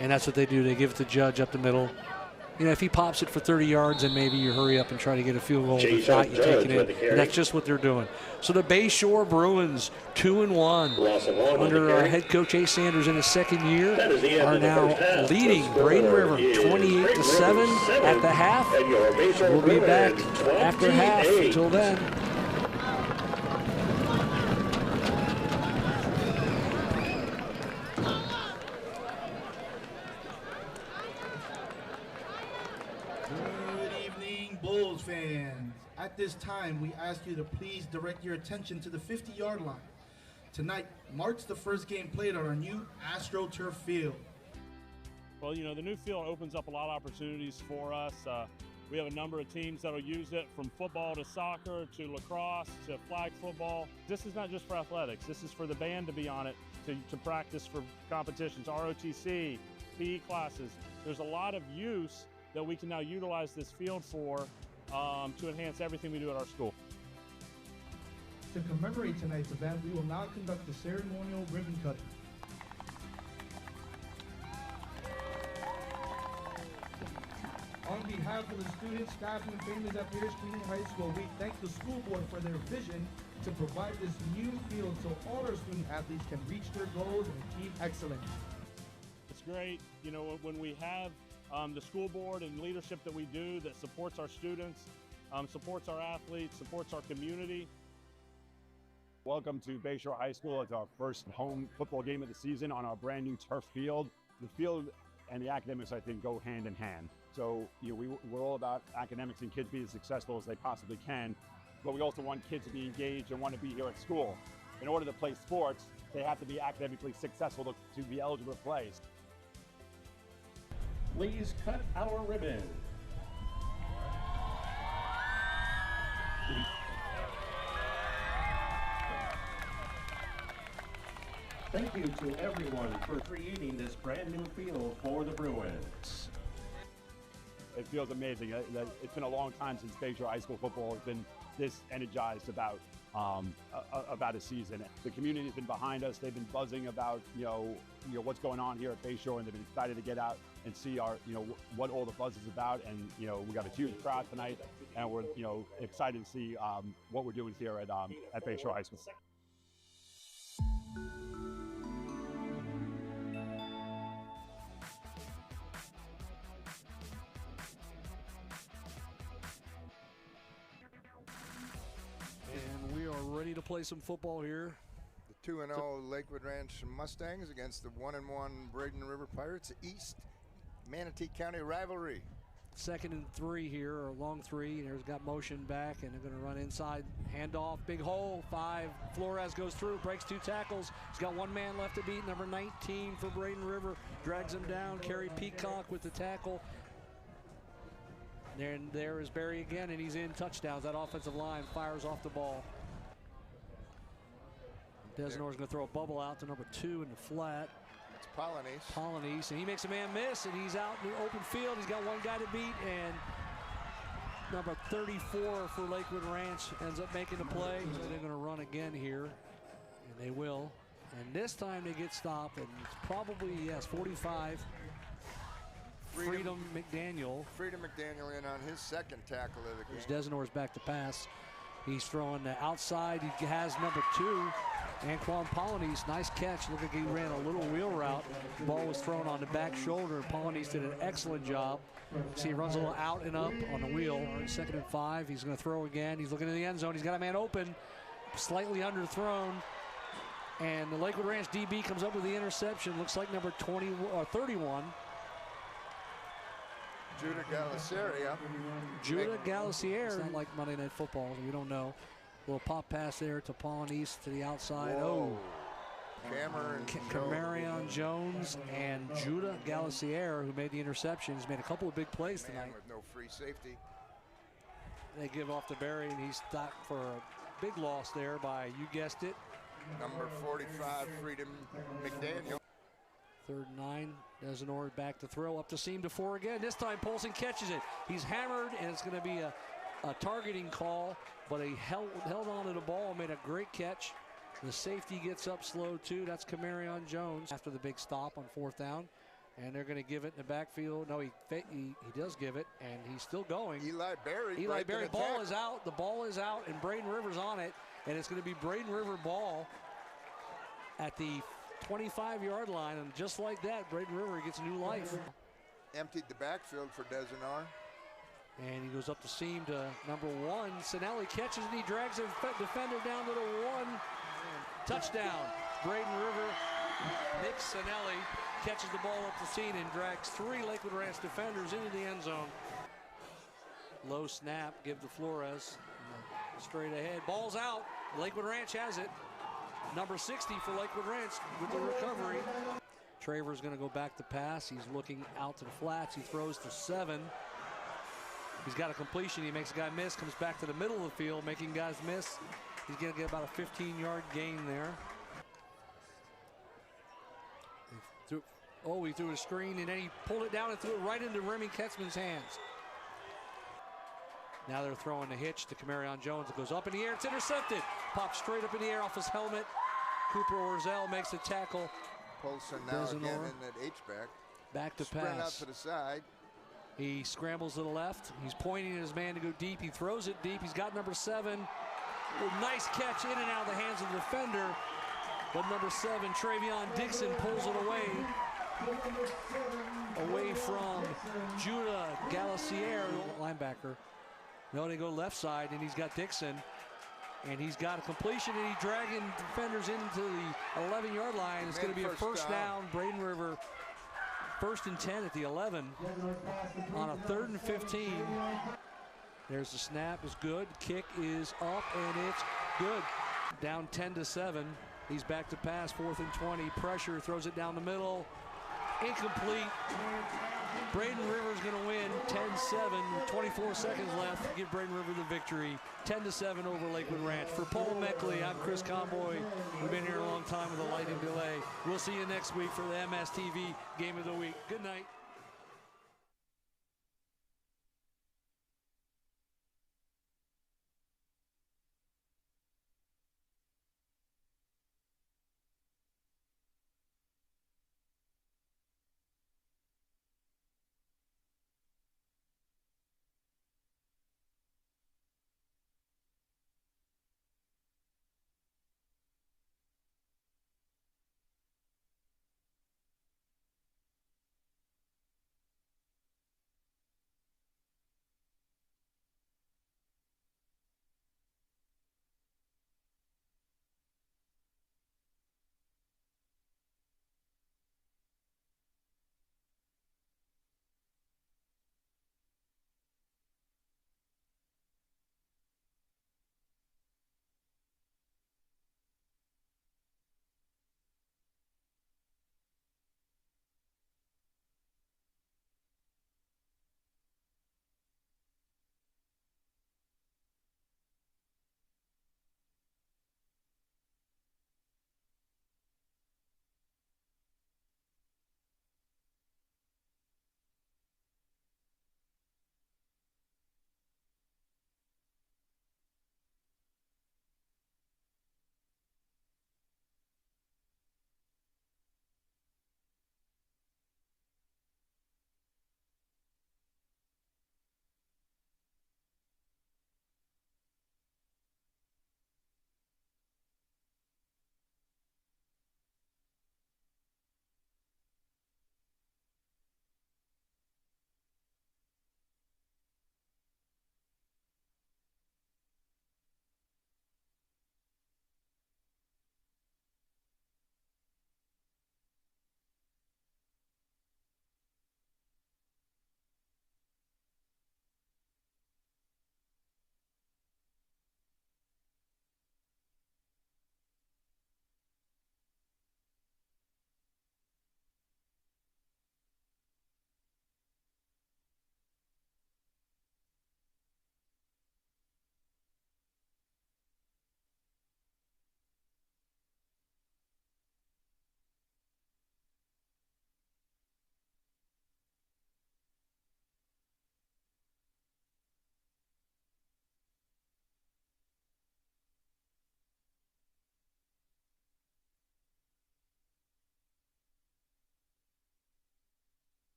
And that's what they do. They give it to Judge up the middle. You know, if he pops it for 30 yards, then maybe you hurry up and try to get a field goal. If not, you take it in. And that's just what they're doing. So the Bayshore Bruins, 2-1, under our head coach A. Sanders in his second year, are now leading Braden River 28-7 at the half. We'll be back after half. Until then. Bulls fans, at this time we ask you to please direct your attention to the 50-yard line. Tonight marks the first game played on our new AstroTurf field. Well, you know, the new field opens up a lot of opportunities for us. We have a number of teams that will use it, from football to soccer to lacrosse to flag football. This is not just for athletics. This is for the band to be on it, to practice for competitions, ROTC, PE classes. There's a lot of use that we can now utilize this field for to enhance everything we do at our school. To commemorate tonight's event, we will now conduct the ceremonial ribbon cutting. On behalf of the students, staff, and families at Pierce Community High School, we thank the school board for their vision to provide this new field so all our student athletes can reach their goals and achieve excellence. It's great, you know, when we have the school board and leadership that we do that supports our students, supports our athletes, supports our community. Welcome to Bayshore High School. It's our first home football game of the season on our brand new turf field. The field and the academics, I think, go hand in hand. So we're all about academics and kids being as successful as they possibly can, but we also want kids to be engaged and want to be here at school. In order to play sports, they have to be academically successful to be eligible to play. Please cut our ribbon. Thank you to everyone for creating this brand new field for the Bruins. It feels amazing. It's been a long time since Bayshore High School football has been this energized about a season. The community has been behind us. They've been buzzing about what's going on here at Bayshore, and they've been excited to get out and see our what all the buzz is about. And we got a huge crowd tonight, and we're excited to see what we're doing here at Bayshore High School. And we are ready to play some football here. The 2-0 Lakewood Ranch Mustangs against the 1-1 Braden River Pirates. East Manatee County rivalry. 2nd and 3 here, or long 3. There's got motion back, and they're going to run inside. Handoff, big hole, 5. Flores goes through, breaks 2 tackles. He's got 1 man left to beat. Number 19 for Braden River drags him down. Kerry Peacock with the tackle. And there is Barry again, and he's in. Touchdowns. That offensive line fires off the ball. Desinore's going to throw a bubble out to number 2 in the flat. It's Polynice, and he makes a man miss, and he's out in the open field. He's got 1 guy to beat, and number 34 for Lakewood Ranch ends up making the play. So they're going to run again here, and they will. And this time they get stopped, and it's probably, 45. Freedom McDaniel in on his 2nd tackle of the game. Desinore's back to pass. He's throwing the outside. He has number 2, Anquan Polynice. Nice catch. Look like he ran a little wheel route. The ball was thrown on the back shoulder. Polynice did an excellent job. See, he runs a little out and up on the wheel. 2nd and 5. He's going to throw again. He's looking in the end zone. He's got a man open, slightly underthrown. And the Lakewood Ranch DB comes up with the interception. Looks like number 20 or 31. Judah Galicieri. It's not like Monday Night Football, so we don't know. Little pop pass there to Polynice to the outside. Whoa. Camarion Jones and Judah Galicieri, who made the interception, has made a couple of big plays tonight. With no free safety. They give off to Barry, and he's stopped for a big loss there by, you guessed it, number 45, Freedom McDaniel. 3rd and 9. Desinore back to throw, up the seam to 4 again. This time Polson catches it. He's hammered, and it's going to be a targeting call, but he held on to the ball and made a great catch. The safety gets up slow too. That's Camarion Jones after the big stop on 4th down. And they're going to give it in the backfield. No, he does give it, and he's still going. Eli Berry, ball is out. The ball is out, and Braden River's on it. And it's going to be Braden River ball at the 25-yard line, and just like that, Braden River gets new life. Emptied the backfield for Desinore. And he goes up the seam to number 1. Sinelli catches, and he drags a defender down to the 1. Touchdown. Braden River. Nick Sinelli catches the ball up the seam and drags 3 Lakewood Ranch defenders into the end zone. Low snap, give to Flores. Straight ahead. Ball's out. Lakewood Ranch has it. Number 60 for Lakewood Ranch with the recovery. Traver's going to go back to pass. He's looking out to the flats. He throws to 7. He's got a completion. He makes a guy miss, comes back to the middle of the field, making guys miss. He's going to get about a 15-yard gain there. He threw a screen, and then he pulled it down and threw it right into Remy Ketzman's hands. Now they're throwing the hitch to Camarion Jones. It goes up in the air. It's intercepted. Pops straight up in the air off his helmet. Cooper Orzel makes the tackle. Polson now again in that H-back. Back to Sprint pass. out to the side. He scrambles to the left. He's pointing at his man to go deep. He throws it deep. He's got number 7. Nice catch in and out of the hands of the defender. But number 7, Travion Dixon, pulls it away from Judah Galicieri, linebacker. No, they go left side, and he's got Dixon. And he's got a completion, and he's dragging defenders into the 11-yard line. It's going to be a first down. Braden River, 1st and 10 at the 11 on a 3rd and 15. There's the snap, is good. Kick is up, and it's good. Down 10-7. He's back to pass, 4th and 20. Pressure, throws it down the middle. Incomplete. Braden River's going to win 10-7, 24 seconds left to give Braden River the victory. 10-7 over Lakewood Ranch. For Paul Meckley, I'm Chris Comboy. We've been here a long time with a lightning delay. We'll see you next week for the MSTV Game of the Week. Good night.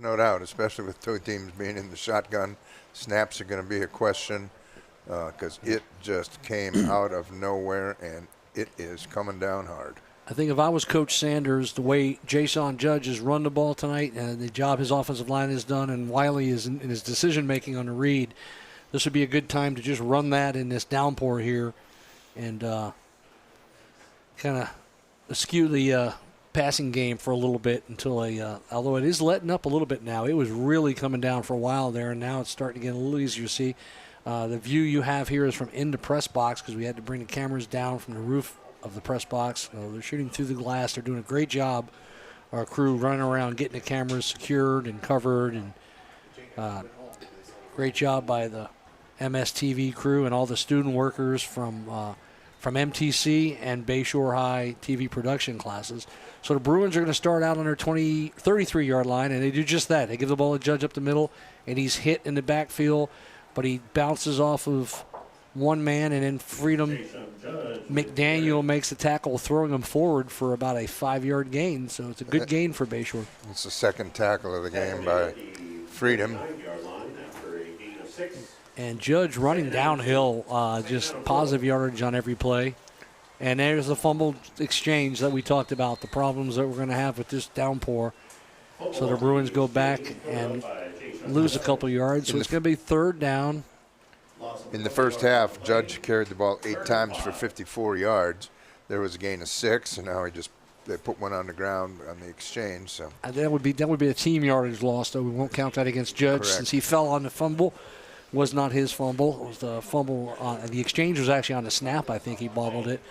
no doubt, especially with two teams being in the shotgun. Snaps are going to be a question because it just came out of nowhere, and it is coming down hard. I think if I was Coach Sanders, the way Jason Judge has run the ball tonight and the job his offensive line has done and Wiley is in his decision-making on the read, this would be a good time to just run that in this downpour here and kind of skew the passing game for a little bit until although it is letting up a little bit now. It was really coming down for a while there, and now it's starting to get a little easier to see. The view you have here is from in the press box because we had to bring the cameras down from the roof of the press box. They're shooting through the glass. They're doing a great job. Our crew running around getting the cameras secured and covered, and great job by the MSTV crew and all the student workers from MTC and Bayshore High TV production classes. So the Bruins are going to start out on their 33-yard line, and they do just that. They give the ball to Judge up the middle, and he's hit in the backfield, but he bounces off of one man, and then Freedom McDaniel makes the tackle, throwing him forward for about a 5-yard gain. So it's a good gain for Bayshore. It's the second tackle of the game by Freedom. And Judge running downhill, just positive yardage on every play. And there's the fumble exchange that we talked about, the problems that we're going to have with this downpour. So the Bruins go back and lose a couple yards. So it's going to be third down. In the first half, Judge carried the ball 8 times for 54 yards. There was a gain of 6, and now they put one on the ground on the exchange. So that would be a team yardage loss, though. We won't count that against Judge. Correct. Since he fell on the fumble. Was not his fumble. It was the fumble. The exchange was actually on the snap. I think he bobbled it.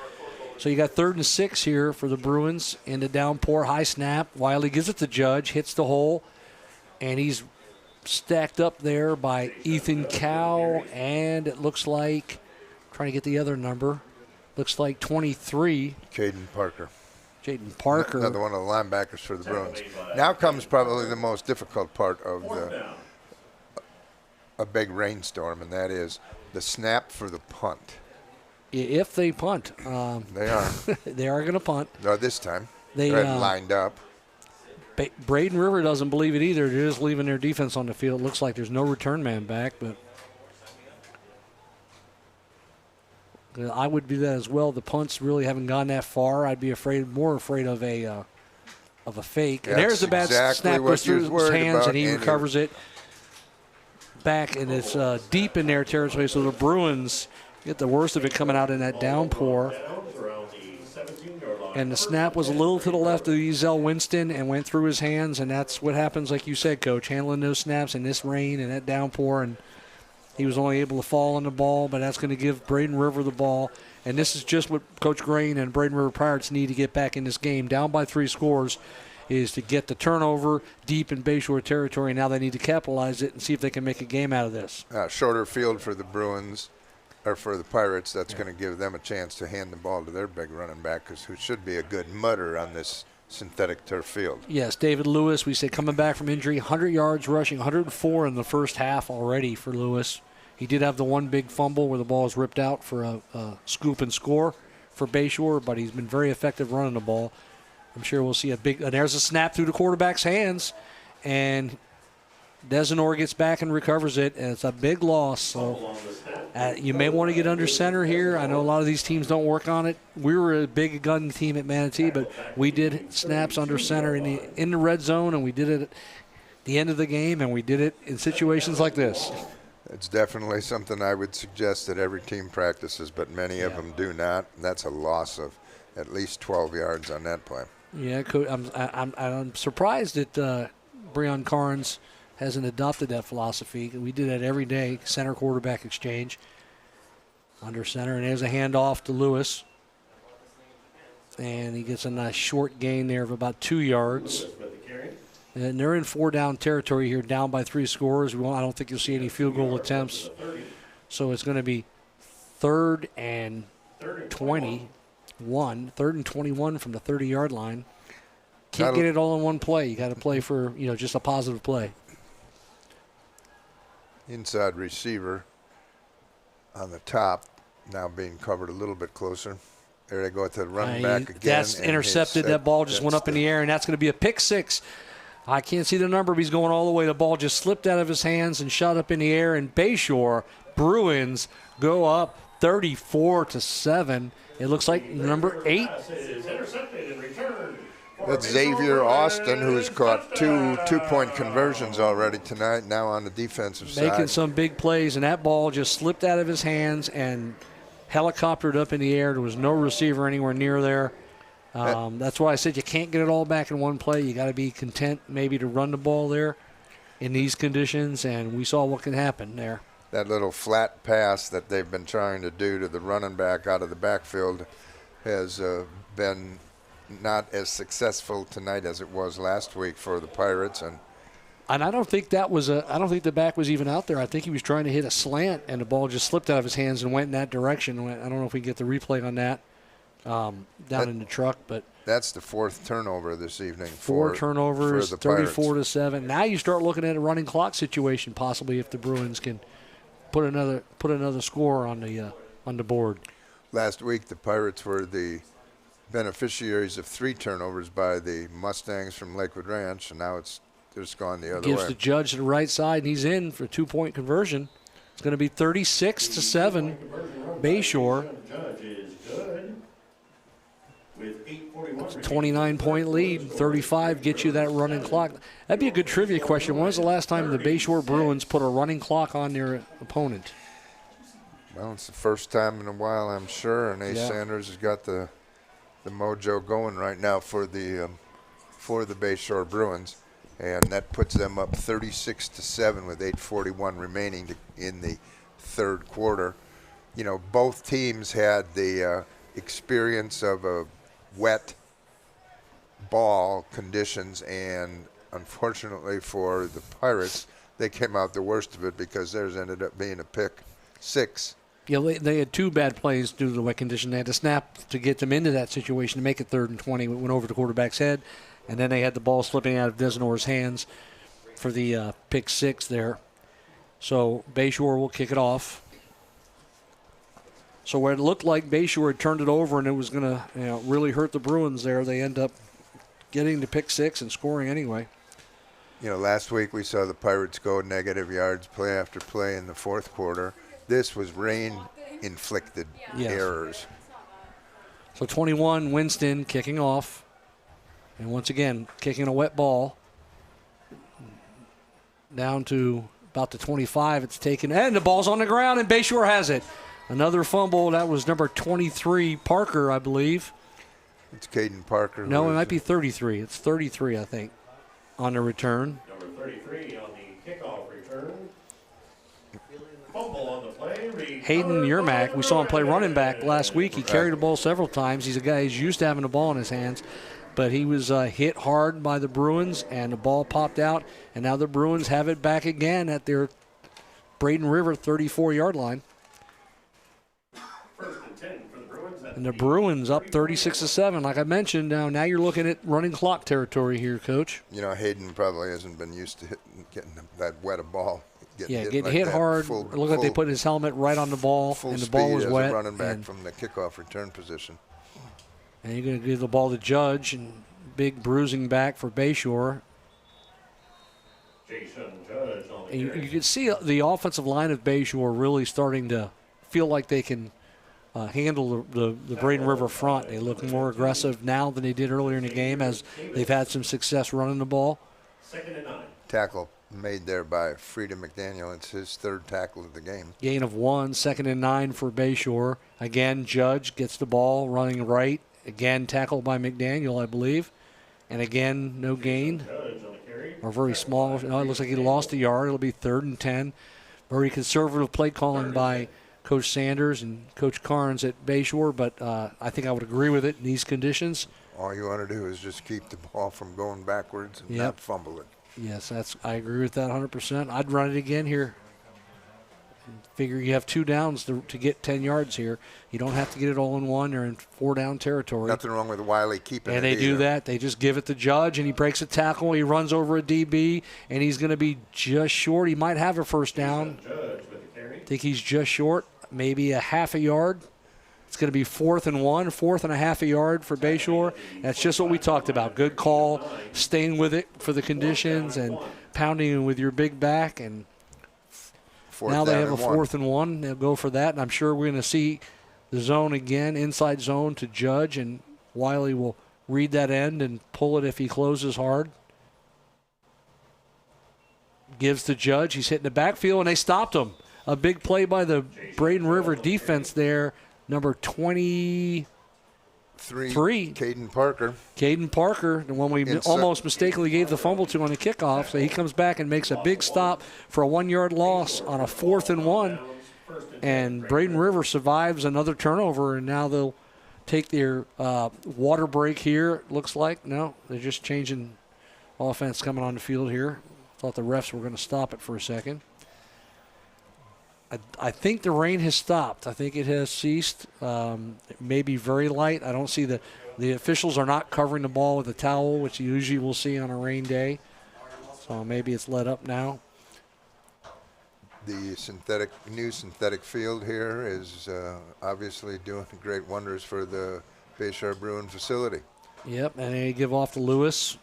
So you got 3rd and 6 here for the Bruins in the downpour. High snap. Wiley gives it to Judge, hits the hole, and he's stacked up there by Ethan Cow, and it looks like, trying to get the other number, looks like 23. Jaden Parker. Another one of the linebackers for the Bruins. Now comes probably the most difficult part of a big rainstorm, and that is the snap for the punt. If they punt. They are. They are going to punt. No, this time. They're lined up. Braden River doesn't believe it either. They're just leaving their defense on the field. It looks like there's no return man back, but I would do that as well. The punts really haven't gone that far. I'd be more afraid of a fake. And there's the bad snap goes through his hands, and he recovers it back, and it's deep in their territory. So the Bruins get the worst of it coming out in that downpour. And the snap was a little to the left of Ezell Winston and went through his hands, and that's what happens, like you said, Coach, handling those snaps in this rain and that downpour. And he was only able to fall on the ball, but that's going to give Braden River the ball. And this is just what Coach Grain and Braden River Pirates need to get back in this game. Down by 3 scores is to get the turnover deep in Bayshore territory. Now they need to capitalize it and see if they can make a game out of this. Shorter field for the Bruins, or for the Pirates. That's going to give them a chance to hand the ball to their big running back, who should be a good mudder on this synthetic turf field. Yes, David Lewis, we say coming back from injury, 100 yards rushing, 104 in the first half already for Lewis. He did have the one big fumble where the ball was ripped out for a scoop and score for Bayshore, but he's been very effective running the ball. I'm sure we'll see and there's a snap through the quarterback's hands, and Desenor gets back and recovers it, and it's a big loss. So you may want to get under center here. I know a lot of these teams don't work on it. We were a big gun team at Manatee, but we did snaps under center in the red zone, and we did it at the end of the game, and we did it in situations like this. It's definitely something I would suggest that every team practices, but many of them do not. That's a loss of at least 12 yards on that play. Yeah, I'm surprised that Breon Carnes hasn't adopted that philosophy. We do that every day, center quarterback exchange. Under center, and there's a handoff to Lewis. And he gets a nice short gain there of about 2 yards. And they're in 4-down territory here, down by 3 scores. I don't think you'll see any field goal attempts. So it's going to be 3rd and 21. 3rd and 21 from the 30-yard line. Can't get it all in one play. You got to play for, just a positive play. Inside receiver on the top, now being covered a little bit closer. There they go to the running back again. That's intercepted. That ball just went up in the air, and that's going to be a pick 6 I can't see the number, but he's going all the way. The ball just slipped out of his hands and shot up in the air. And Bayshore Bruins go up 34-7. It looks like number 8. That's Xavier Austin, who's caught two-point conversions already tonight, now on the defensive side. Making some big plays, and that ball just slipped out of his hands and helicoptered up in the air. There was no receiver anywhere near there. That's why I said you can't get it all back in one play. You got to be content maybe to run the ball there in these conditions, and we saw what can happen there. That little flat pass that they've been trying to do to the running back out of the backfield has been not as successful tonight as it was last week for the Pirates. And I don't think that was I don't think the back was even out there. I think he was trying to hit a slant, and the ball just slipped out of his hands and went in that direction. I don't know if we can get the replay on that down in the truck, but that's the 4th turnover this evening. 4 turnovers, for the Pirates. 34-7. Now you start looking at a running clock situation, possibly if the Bruins can put another score on the board. Last week, the Pirates were the beneficiaries of 3 turnovers by the Mustangs from Lakewood Ranch, and now it's just gone the other way. Gives the Judge to the right side, and he's in for a 2-point conversion. It's going to be 36-7. Bayshore. It's a 29-point lead. 35 gets you that running clock. That'd be a good trivia question. When was the last time the Bayshore Bruins put a running clock on their opponent? Well, it's the first time in a while, I'm sure, and Ace Sanders has got the mojo going right now for the Bayshore Bruins, and that puts them up 36-7 with 8:41 remaining in the 3rd quarter. You know, both teams had the experience of a wet ball conditions, and unfortunately for the Pirates, they came out the worst of it because theirs ended up being a pick 6. Yeah, they had 2 bad plays due to the wet condition. They had to snap to get them into that situation to make it 3rd and 20. It went over the quarterback's head, and then they had the ball slipping out of Desnore's hands for the pick 6 there. So Bayshore will kick it off. So where it looked like Bayshore had turned it over and it was going to really hurt the Bruins there, they end up getting to pick 6 and scoring anyway. You know, last week we saw the Pirates go negative yards play after play in the 4th quarter. This was rain-inflicted errors. So 21, Winston kicking off. And once again, kicking a wet ball. Down to about the 25, it's taken. And the ball's on the ground, and Bayshore has it. Another fumble. That was number 23, Parker, I believe. It's Caden Parker. No, it might be 33. It's 33, I think, on the return. Number 33 on the kickoff return. Fumble on the play. Hayden Yermak, we saw him play running back last week. He carried the ball several times. He's a guy who's used to having the ball in his hands. But he was hit hard by the Bruins, and the ball popped out. And now the Bruins have it back again at their Braden River 34-yard line. And the Bruins up 36-7. Like I mentioned, now you're looking at running clock territory here, Coach. You know, Hayden probably hasn't been used to getting that wet a ball. Getting hit hard. It looked like they put his helmet right on the ball, and the ball was wet. Full running back from the kickoff return position. And you're going to give the ball to Judge, and big bruising back for Bayshore. And you can see the offensive line of Bayshore really starting to feel like they can handle the Braden River front. They look more aggressive now than they did earlier in the game as they've had some success running the ball. Tackle made there by Frieda McDaniel. It's his 3rd tackle of the game. Gain of 1, 2nd and 9 for Bayshore. Again, Judge gets the ball running right. Again, tackled by McDaniel, I believe. And again, no gain. Or very small. No, it looks like he lost a yard. It'll be 3rd and 10. Very conservative play calling by Coach Sanders and Coach Carnes at Bayshore, but I think I would agree with it in these conditions. All you want to do is just keep the ball from going backwards and not fumble it. Yes, I agree with that 100%. I'd run it again here. Figure you have 2 downs to get 10 yards here. You don't have to get it all in one. They're in 4-down territory. Nothing wrong with Wiley keeping it. And they do that. They just give it to Judge, and he breaks a tackle. He runs over a DB, and he's going to be just short. He might have a first down. I think he's just short, maybe a half a yard. It's going to be 4th and 1, 4th and a half a yard for Bayshore. That's just what we talked about. Good call, staying with it for the conditions and pounding with your big back. And now they have a 4th and 1. They'll go for that. And I'm sure we're going to see the zone again, inside zone to Judge. And Wiley will read that end and pull it if he closes hard. Gives to Judge. He's hitting the backfield, and they stopped him. A big play by the Braden River defense there. Number 23. Caden Parker. Caden Parker, the one we almost mistakenly gave the fumble to on the kickoff. So he comes back and makes a big stop for a 1-yard loss on a 4th and 1. And Braden River survives another turnover, and now they'll take their water break here, it looks like. No, they're just changing offense coming on the field here. Thought the refs were going to stop it for a second. I think the rain has stopped. I think it has ceased. It may be very light. I don't see the officials are not covering the ball with a towel, which you usually will see on a rain day. So maybe it's let up now. The new synthetic field here is obviously doing great wonders for the Bayshore Bruin facility. Yep, and they give off to Lewis.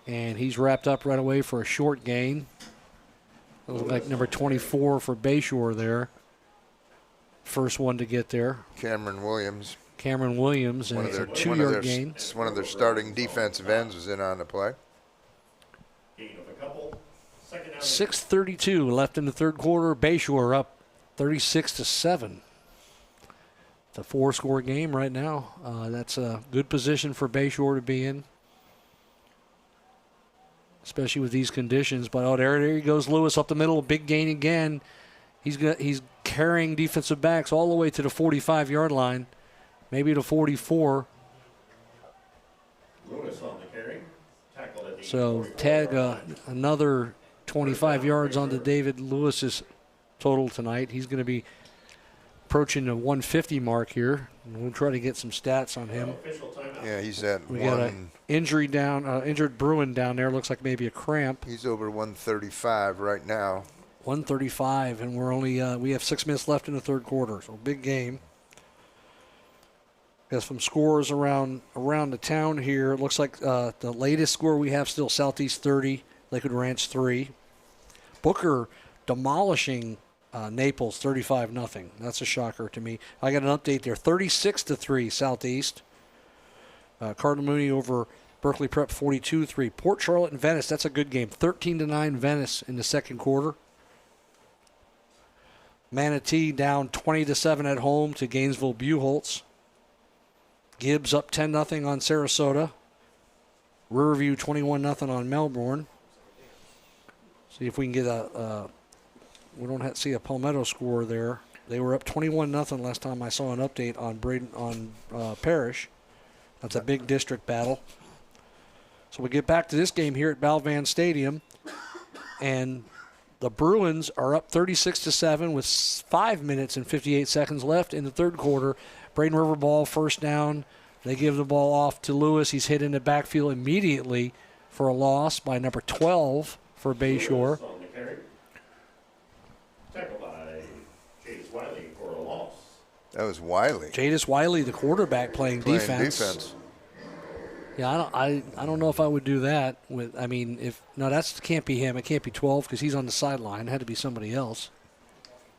And he's wrapped up right away for a short gain. It looks like number 24 for Bayshore there. First one to get there. Cameron Williams, and it's a 2-yard gain. One of their starting defensive ends was in on the play. 6:32 left in the third quarter. Bayshore up 36-7. It's a 4-score game right now. That's a good position for Bayshore to be in, especially with these conditions. But there he goes, Lewis up the middle, big gain again. He's carrying defensive backs all the way to the 45-yard line, maybe to 44. Lewis on the carry. Tackled at the So tag another 25 yards onto David Lewis's total tonight. He's going to be approaching the 150 mark here. And we'll try to get some stats on him. Yeah, he's at We got an injured Bruin down there. Looks like maybe a cramp. He's over 135 right now. 135, and we're only we have 6 minutes left in the third quarter. So big game. Got some scores around the town here. It looks like the latest score we have still Southeast 30, Lakewood Ranch 3. Booker demolishing Naples 35-0. That's a shocker to me. I got an update there. 36-3 Southeast. Cardinal Mooney over Berkeley Prep 42-3. Port Charlotte and Venice, that's a good game. 13-9 Venice in the second quarter. Manatee down 20-7 at home to Gainesville Buchholz. Gibbs up 10-0 on Sarasota. Riverview 21-0 on Melbourne. See if we can get we don't see a Palmetto score there. They were up 21-0 last time I saw an update on Braden Parrish. That's a big district battle. So we get back to this game here at Balvan Stadium, and the Bruins are up 36-7 with 5 minutes and 58 seconds left in the third quarter. Braden River ball, first down. They give the ball off to Lewis. He's hit in the backfield immediately for a loss by number 12 for Bayshore. Tackled by Jadis Wiley for a loss. That was Wiley. Jadis Wiley, the quarterback, playing defense. Yeah, I don't know if I would do that with. I mean, that can't be him. It can't be 12 because he's on the sideline. It had to be somebody else.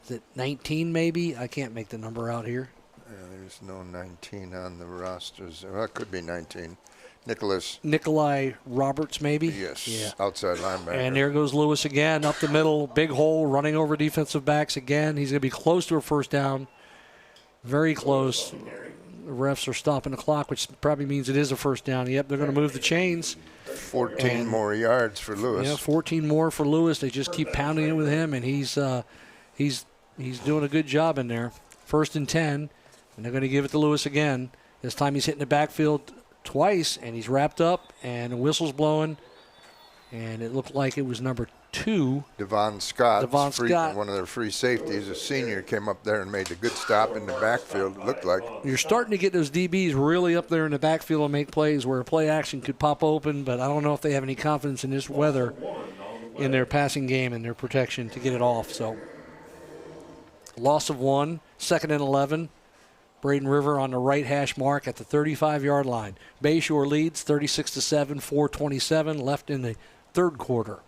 Is it 19 maybe? I can't make the number out here. Yeah, there's no 19 on the rosters. Well, it could be 19. Nikolai Roberts maybe. Yes. Yeah. Outside linebacker. And there goes Lewis again up the middle, big hole, running over defensive backs again. He's going to be close to a first down. Very close. The refs are stopping the clock, which probably means it is a first down. Yep, they're going to move the chains. 14 more yards for Lewis. Yeah, 14 more for Lewis. They just keep pounding it with him, and he's doing a good job in there. 1st and 10, and they're going to give it to Lewis again. This time he's hitting the backfield twice, and he's wrapped up, and the whistle's blowing, and it looked like it was number 2. Devon Scott, Scott. One of their free safeties, a senior, came up there and made a good stop in the backfield, it looked like. You're starting to get those DBs really up there in the backfield and make plays where play action could pop open, but I don't know if they have any confidence in this weather in their passing game and their protection to get it off. So, loss of 1, 2nd and 11. Braden River on the right hash mark at the 35-yard line. Bayshore leads 36-7, 4:27 left in the third quarter.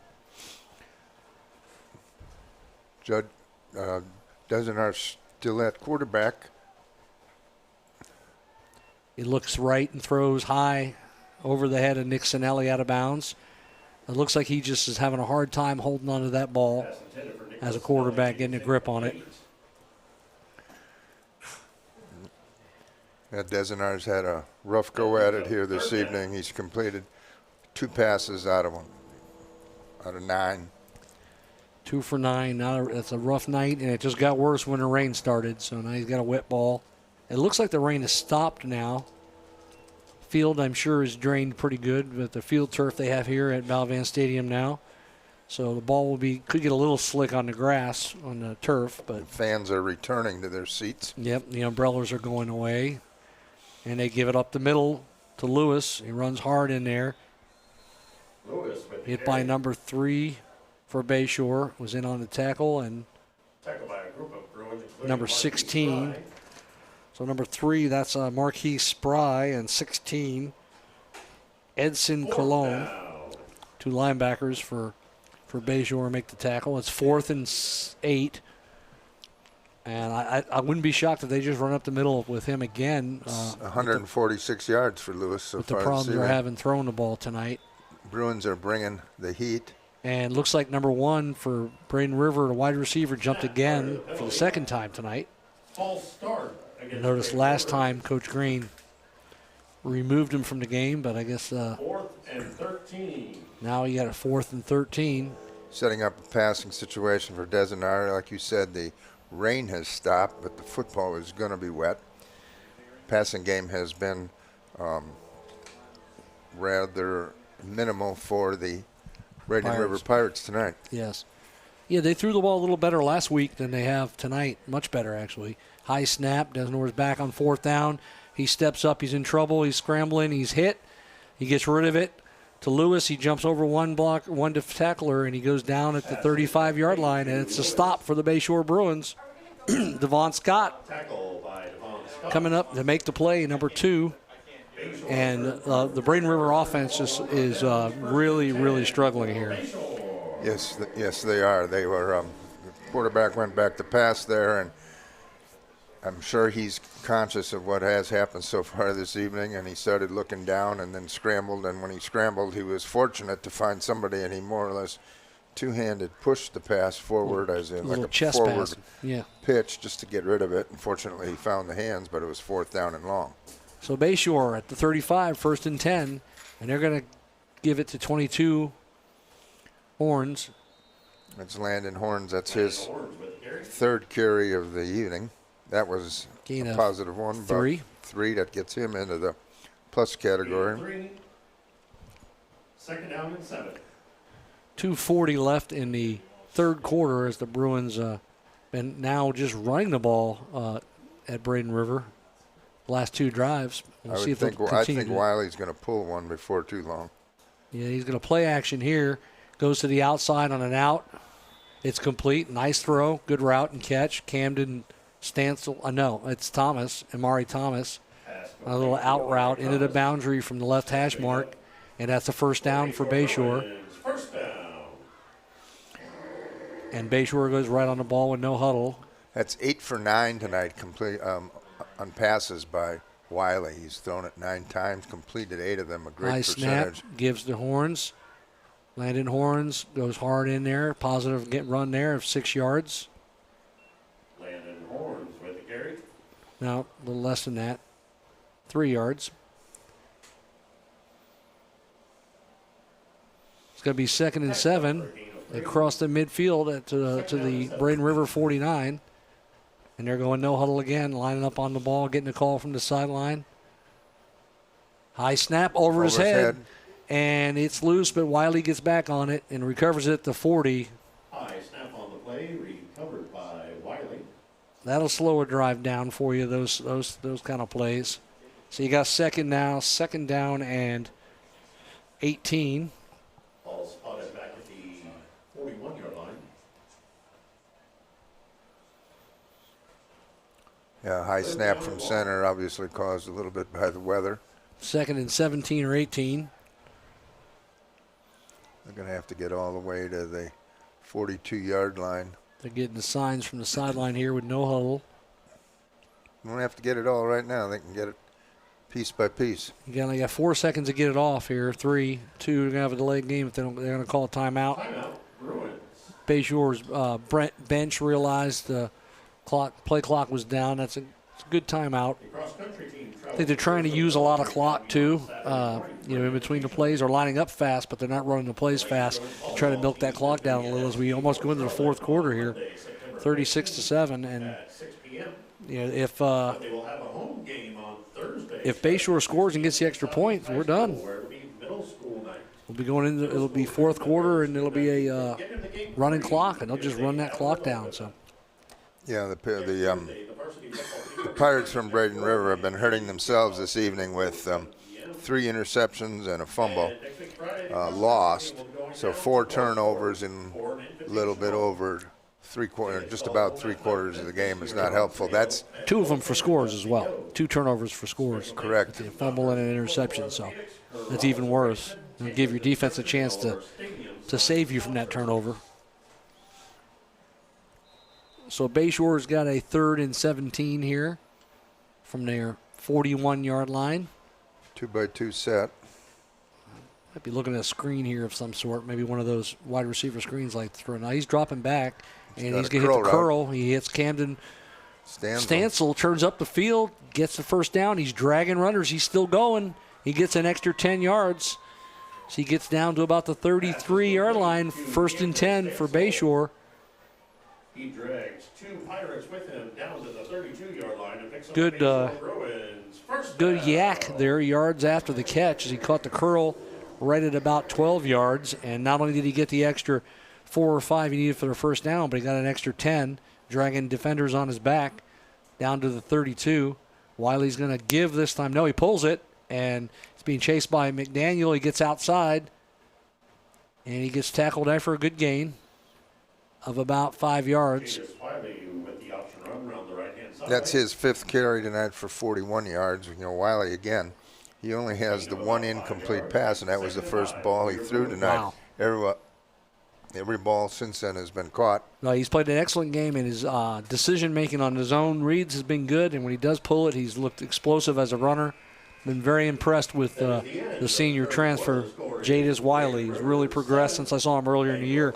Judd Desenar still at quarterback. He looks right and throws high over the head of Nick Sinelli out of bounds. It looks like he just is having a hard time holding onto that ball as a quarterback, getting a grip on it. Desenar's had a rough go at it here this evening. He's completed 2 passes out of 9. 2 for 9. Now it's a rough night, and it just got worse when the rain started. So now he's got a wet ball. It looks like the rain has stopped now. Field, I'm sure, is drained pretty good, but the field turf they have here at Valvan Stadium now. So the ball could get a little slick on the grass, on the turf. But fans are returning to their seats. Yep, the umbrellas are going away. And they give it up the middle to Lewis. He runs hard in there. Hit by number 3 for Bayshore. Was in on the tackle. And number 16. So number 3, that's Marquis Spry. And 16, Edson Colon. 2 linebackers for Bayshore make the tackle. It's 4th and 8. And I wouldn't be shocked if they just run up the middle with him again. 146 yards for Lewis so with far. The problems they're having throwing the ball tonight. Bruins are bringing the heat. And looks like number 1 for Braden River, the wide receiver, jumped again for the second time tonight. False start. Notice last time Coach Green removed him from the game, but I guess 4th and 13. Now you got a 4th and 13. Setting up a passing situation for Desenar. Like you said, the rain has stopped, but the football is going to be wet. Passing game has been rather minimal for the Braden River Pirates tonight. Yes. Yeah, they threw the ball a little better last week than they have tonight. Much better, actually. High snap. Desenor's back on 4th down. He steps up. He's in trouble. He's scrambling. He's hit. He gets rid of it to Lewis. He jumps over one tackler, and he goes down at the 35-yard line, and it's a stop for the Bayshore Bruins. Devon Scott coming up to make the play, number 2. And the Braden River offense is really, really struggling here. Yes, they are. They were. The quarterback went back to pass there, and I'm sure he's conscious of what has happened so far this evening, and he started looking down and then scrambled, and when he scrambled, he was fortunate to find somebody, and he more or less two-handed pushed the pass forward as in like a chest forward pass. pitch just to get rid of it. Unfortunately, he found the hands, but it was 4th down and long. So Bayshore at the 35, 1st and 10, and they're going to give it to 22 Horns. That's Landon Horns. That's his 3rd carry of the evening. That was Gain a positive one. 3. 3, that gets him into the plus category. 3. 2nd down and 7. 2:40 left in the third quarter as the Bruins been now just running the ball at Braden River. Last 2 drives. We'll see if I think Wiley's going to pull one before too long. Yeah, he's going to play action here. Goes to the outside on an out. It's complete. Nice throw. Good route and catch. Camden Stancil. No, it's Thomas, Amari Thomas. A little out route into the boundary from the left hash mark. And that's a 1st down for Bayshore. First down. And Bayshore goes right on the ball with no huddle. That's 8 for 9 tonight, complete on passes by Wiley. He's thrown it 9 times, completed 8 of them, a great percentage. Snap, gives the Horns. Landon Horns goes hard in there. Positive run there of 6 yards. Landon Horns with the carry. No, a little less than that. 3 yards. It's going to be 2nd and 7. They cross the midfield to the Braden River 49. And they're going no huddle again, lining up on the ball, getting a call from the sideline. High snap over his head. And it's loose, but Wiley gets back on it and recovers it at the 40. High snap on the play, recovered by Wiley. That'll slow a drive down for you, those kind of plays. So you got 2nd down and 18. Ball spotted back at the 41-yard line. Yeah, high snap from center, obviously caused a little bit by the weather. 2nd and 17 or 18. They're going to have to get all the way to the 42-yard line. They're getting the signs from the sideline here with no huddle. They don't have to get it all right now. They can get it piece by piece. You only got 4 seconds to get it off here. 3, 2. They're going to have a delayed game if they're going to call a timeout. Bayshore's bench realized the play clock was down. It's a good timeout. I think they're trying to use a lot of clock too, in between the plays. Are lining up fast, but they're not running the plays fast to try to milk that clock down a little as we almost go into the fourth quarter here, 36-7. And if Bayshore scores and gets the extra point, we're done. We'll be going into it'll be fourth quarter and it'll be a running clock, and they'll just run that clock down. So. Yeah, the Pirates from Braden River have been hurting themselves this evening with 3 interceptions and a fumble lost. So 4 turnovers in a little bit over just about 3/4 of the game is not helpful. That's 2 of them for scores as well. 2 turnovers for scores. Correct. A fumble and an interception, so that's even worse. It'll give your defense a chance to save you from that turnover. So Bayshore's got a 3rd and 17 here from their 41-yard line. 2x2 set. Might be looking at a screen here of some sort, maybe one of those wide receiver screens like throw. Now he's dropping back, and he's going to hit the curl. He hits Camden Stansel, turns up the field, gets the first down. He's dragging runners. He's still going. He gets an extra 10 yards. So he gets down to about the 33-yard line, 1st and 10 for Bayshore. He drags 2 Pirates with him down to the 32-yard line and picks up good yak there, yards after the catch as he caught the curl right at about 12 yards. And not only did he get the extra 4 or 5 he needed for the first down, but he got an extra 10, dragging defenders on his back down to the 32. Wiley's going to give this time. No, he pulls it, and it's being chased by McDaniel. He gets outside, and he gets tackled after a good gain of about 5 yards. That's his 5th carry tonight for 41 yards. Wiley again, he only has the 1 incomplete pass, and that was the first ball he threw tonight. Wow. Every ball since then has been caught. No, he's played an excellent game, and his decision-making on his own reads has been good, and when he does pull it, he's looked explosive as a runner. Been very impressed with the senior transfer, Jadis Wiley. He's really progressed since I saw him earlier in the year.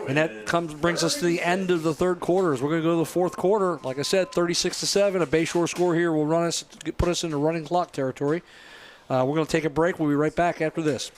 And that brings us to the end of the third quarter. As we're going to go to the fourth quarter. Like I said, 36-7. A Bayshore score here will put us into running clock territory. We're going to take a break. We'll be right back after this.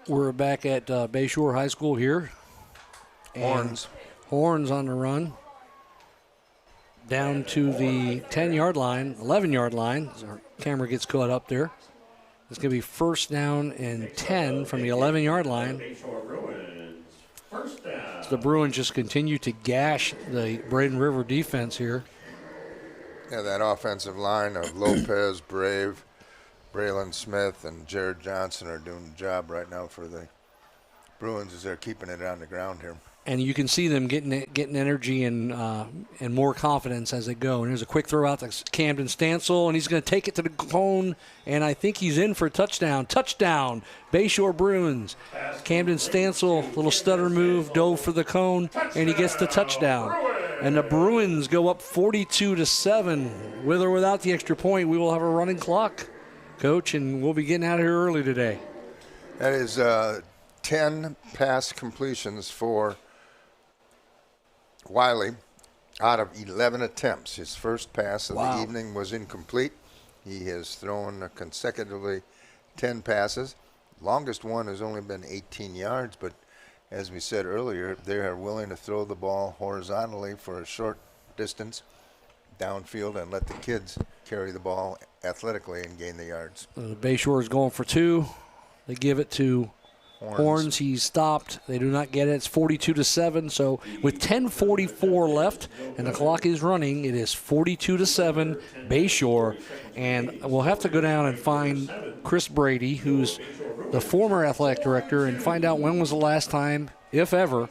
We're back at Bayshore High School here. Horns. Horns on the run. Down to the 10-yard line, 11-yard line. As our camera gets caught up there. It's going to be 1st down and 10 from the 11-yard line. So the Bruins just continue to gash the Braden River defense here. Yeah, that offensive line of Lopez, Brave, Braylon Smith, and Jared Johnson are doing the job right now for the Bruins as they're keeping it on the ground here. And you can see them getting energy and more confidence as they go. And there's a quick throw out to Camden Stansel, and he's going to take it to the cone, and I think he's in for a touchdown. Touchdown, Bayshore Bruins. Camden Stansel, little stutter move, dove for the cone, and he gets the touchdown. And the Bruins go up 42-7. With or without the extra point, we will have a running clock, Coach, and we'll be getting out of here early today. That is 10 pass completions for Wiley out of 11 attempts. His first pass of the evening was incomplete. He has thrown consecutively 10 passes. Longest one has only been 18 yards, but as we said earlier, they are willing to throw the ball horizontally for a short distance downfield and let the kids carry the ball athletically and gain the yards. Bayshore is going for 2. They give it to Horns. He's stopped. They do not get it. It's 42-7. So with 10:44 left and the clock is running, it is 42-7 Bayshore. And we'll have to go down and find Chris Brady, who's the former athletic director, and find out when was the last time, if ever,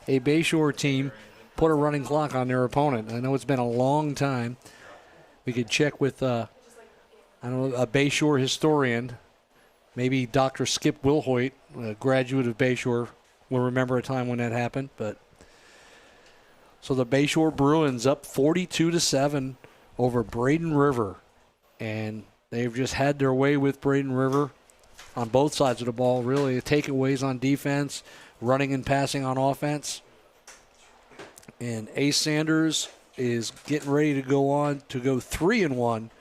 a Bayshore team put a running clock on their opponent. I know it's been a long time. We could check with a Bayshore historian. Maybe Dr. Skip Wilhoit, a graduate of Bayshore, will remember a time when that happened. But so the Bayshore Bruins up 42-7 over Braden River, and they've just had their way with Braden River on both sides of the ball. Really, takeaways on defense, running and passing on offense. And Ace Sanders is getting ready to go on to go 3-1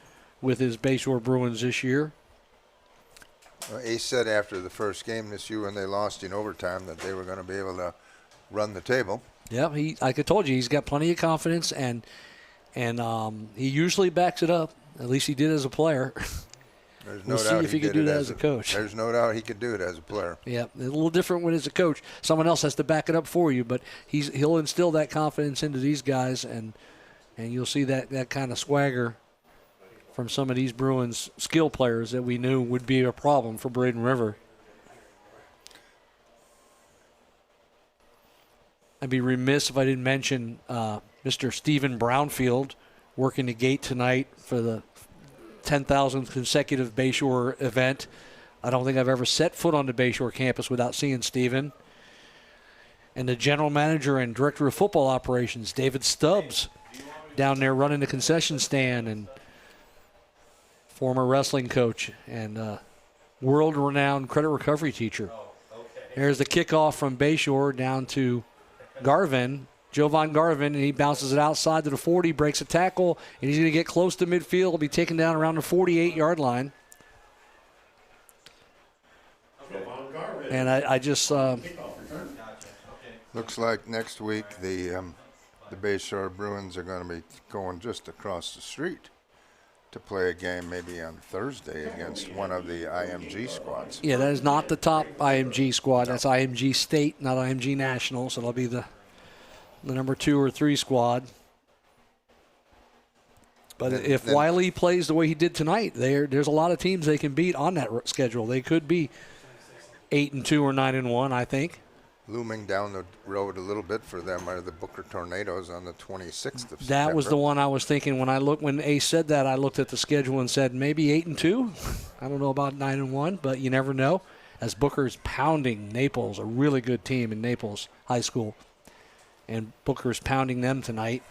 with his Bayshore Bruins this year. Ace said after the first game this year when they lost in overtime that they were going to be able to run the table. Yeah, like I told you, he's got plenty of confidence, and he usually backs it up. At least he did as a player. There's no we'll see doubt if he could do that as a coach. There's no doubt he could do it as a player. Yeah, a little different when he's a coach. Someone else has to back it up for you, but he'll instill that confidence into these guys, and you'll see that kind of swagger from some of these Bruins skill players that we knew would be a problem for Braden River. I'd be remiss if I didn't mention Mr. Stephen Brownfield working the gate tonight for the 10,000th consecutive Bayshore event. I don't think I've ever set foot on the Bayshore campus without seeing Stephen. And the general manager and director of football operations, David Stubbs, down there running the concession stand, and former wrestling coach and world-renowned credit recovery teacher. There's the kickoff from Bayshore down to Garvin, Jovan Garvin, and he bounces it outside to the 40, breaks a tackle, and he's going to get close to midfield. He'll be taken down around the 48-yard line. And I just... Looks like next week the Bayshore Bruins are going to be going just across the street to play a game maybe on Thursday against one of the IMG squads. Yeah, that is not the top IMG squad. That's IMG State, not IMG National, so that'll be the number 2 or 3 squad. But if Wiley plays the way he did tonight, there's a lot of teams they can beat on that schedule. They could be 8-2 or 9-1, I think. Looming down the road a little bit for them are the Booker Tornadoes on the 26th of September. That was the one I was thinking when Ace said that. I looked at the schedule and said maybe 8-2. I don't know about 9-1, but you never know. As Booker's pounding Naples, a really good team in Naples High School, and Booker's pounding them tonight.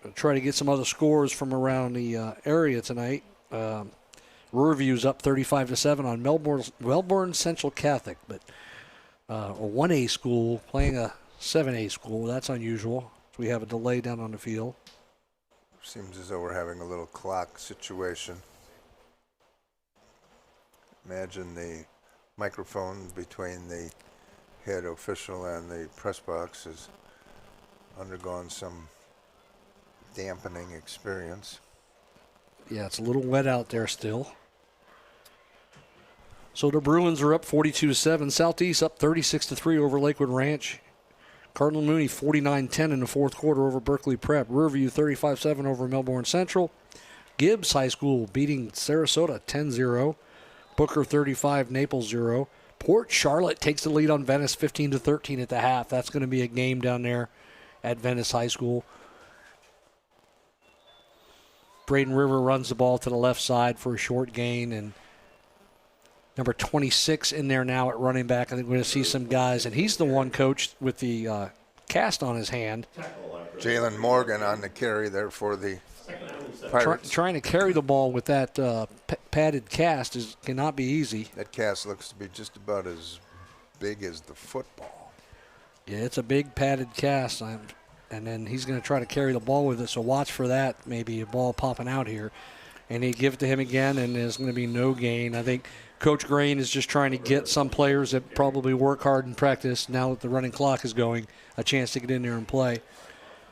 I'll try to get some other scores from around the area tonight. Riverview's up 35-7 on Melbourne Central Catholic, but a 1A school playing a 7A school. That's unusual. So we have a delay down on the field. Seems as though we're having a little clock situation. Imagine the microphone between the head official and the press box has undergone some dampening experience. Yeah, it's a little wet out there still. So the Bruins are up 42-7. Southeast up 36-3 over Lakewood Ranch. Cardinal Mooney 49-10 in the fourth quarter over Berkeley Prep. Riverview 35-7 over Melbourne Central. Gibbs High School beating Sarasota 10-0. Booker 35, Naples 0. Port Charlotte takes the lead on Venice 15-13 at the half. That's going to be a game down there at Venice High School. Braden River runs the ball to the left side for a short gain, and number 26 in there now at running back. I think we're going to see some guys, and he's the one, Coach, with the cast on his hand. Jalen Morgan on the carry there for the Pirates. Trying to carry the ball with that padded cast cannot be easy. That cast looks to be just about as big as the football. Yeah, it's a big padded cast, and then he's going to try to carry the ball with it, so watch for that, maybe a ball popping out here. And he give it to him again, and there's going to be no gain. I think Coach Grain is just trying to get some players that probably work hard in practice, now that the running clock is going, a chance to get in there and play.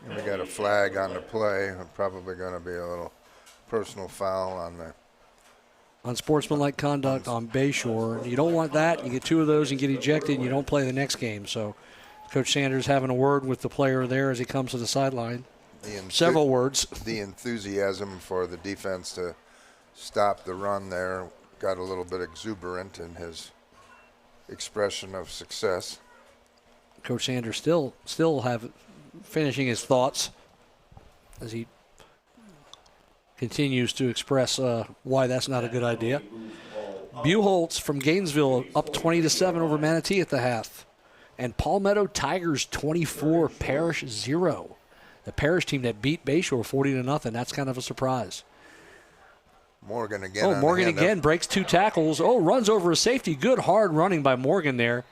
And we got a flag on the play. Probably going to be a little personal foul on the unsportsmanlike conduct on Bayshore. You don't want that. You get 2 of those and get ejected, and you don't play the next game. So Coach Sanders having a word with the player there as he comes to the sideline. Several words. The enthusiasm for the defense to stop the run there got a little bit exuberant in his expression of success. Coach Sanders still finishing his thoughts as he continues to express why that's not a good idea. Buchholz from Gainesville up 20-7 over Manatee at the half. And Palmetto Tigers 24, Parrish 0. The Parrish team that beat Bayshore 40-0. That's kind of a surprise. Morgan again. Oh, Morgan again breaks 2 tackles. Oh, runs over a safety. Good hard running by Morgan there.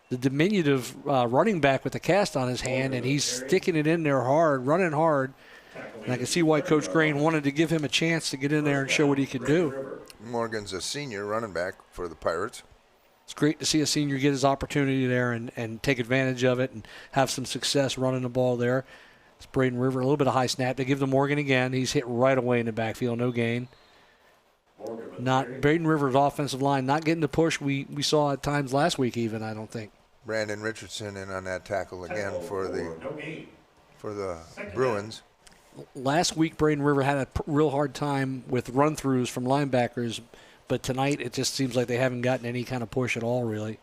The diminutive running back with the cast on his hand, and he's sticking it in there hard, running hard. And I can see why Coach Grain wanted to give him a chance to get in there and show what he can do. Morgan's a senior running back for the Pirates. It's great to see a senior get his opportunity there and take advantage of it and have some success running the ball there. It's Braden River, a little bit of high snap. They give to Morgan again. He's hit right away in the backfield, no gain. Not Braden River's offensive line not getting the push we saw at times last week even, I don't think. Brandon Richardson in on that tackle again for the Bruins. Last week, Braden River had a real hard time with run-throughs from linebackers, but tonight it just seems like they haven't gotten any kind of push at all, really.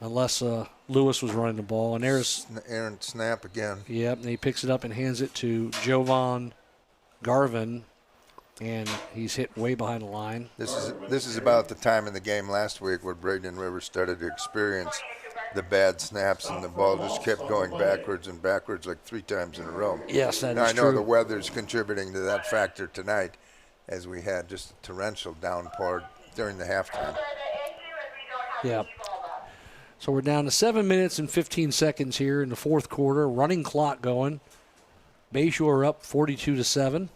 Unless Lewis was running the ball. And there's Aaron Snap again. Yep, and he picks it up and hands it to Jovan Garvin, and he's hit way behind the line. This is about the time in the game last week where Braden River started to experience the bad snaps, and the ball just kept going backwards and backwards like 3 times in a row. Yes, that now, is I know true. the weather's contributing to that factor tonight, as we had just a torrential downpour during the halftime. Yeah. So we're down to 7 minutes and 15 seconds here in the fourth quarter. Running clock going. Bayshore up 42-7.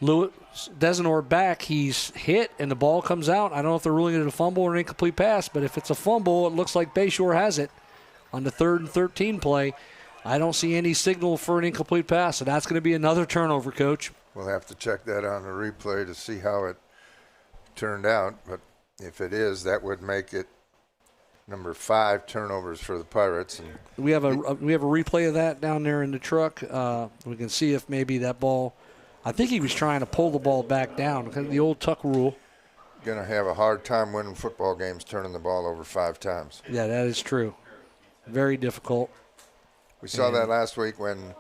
Lewis Desenor back. He's hit, and the ball comes out. I don't know if they're ruling it a fumble or an incomplete pass, but if it's a fumble, it looks like Bayshore has it on the 3rd and 13 play. I don't see any signal for an incomplete pass, so that's going to be another turnover, Coach. We'll have to check that on the replay to see how it turned out, but if it is, that would make it number 5 turnovers for the Pirates. And we have a replay of that down there in the truck. We can see if maybe that ball. I think he was trying to pull the ball back down because of the old tuck rule. Going to have a hard time winning football games turning the ball over 5 times. Yeah, that is true. Very difficult. We saw that last week when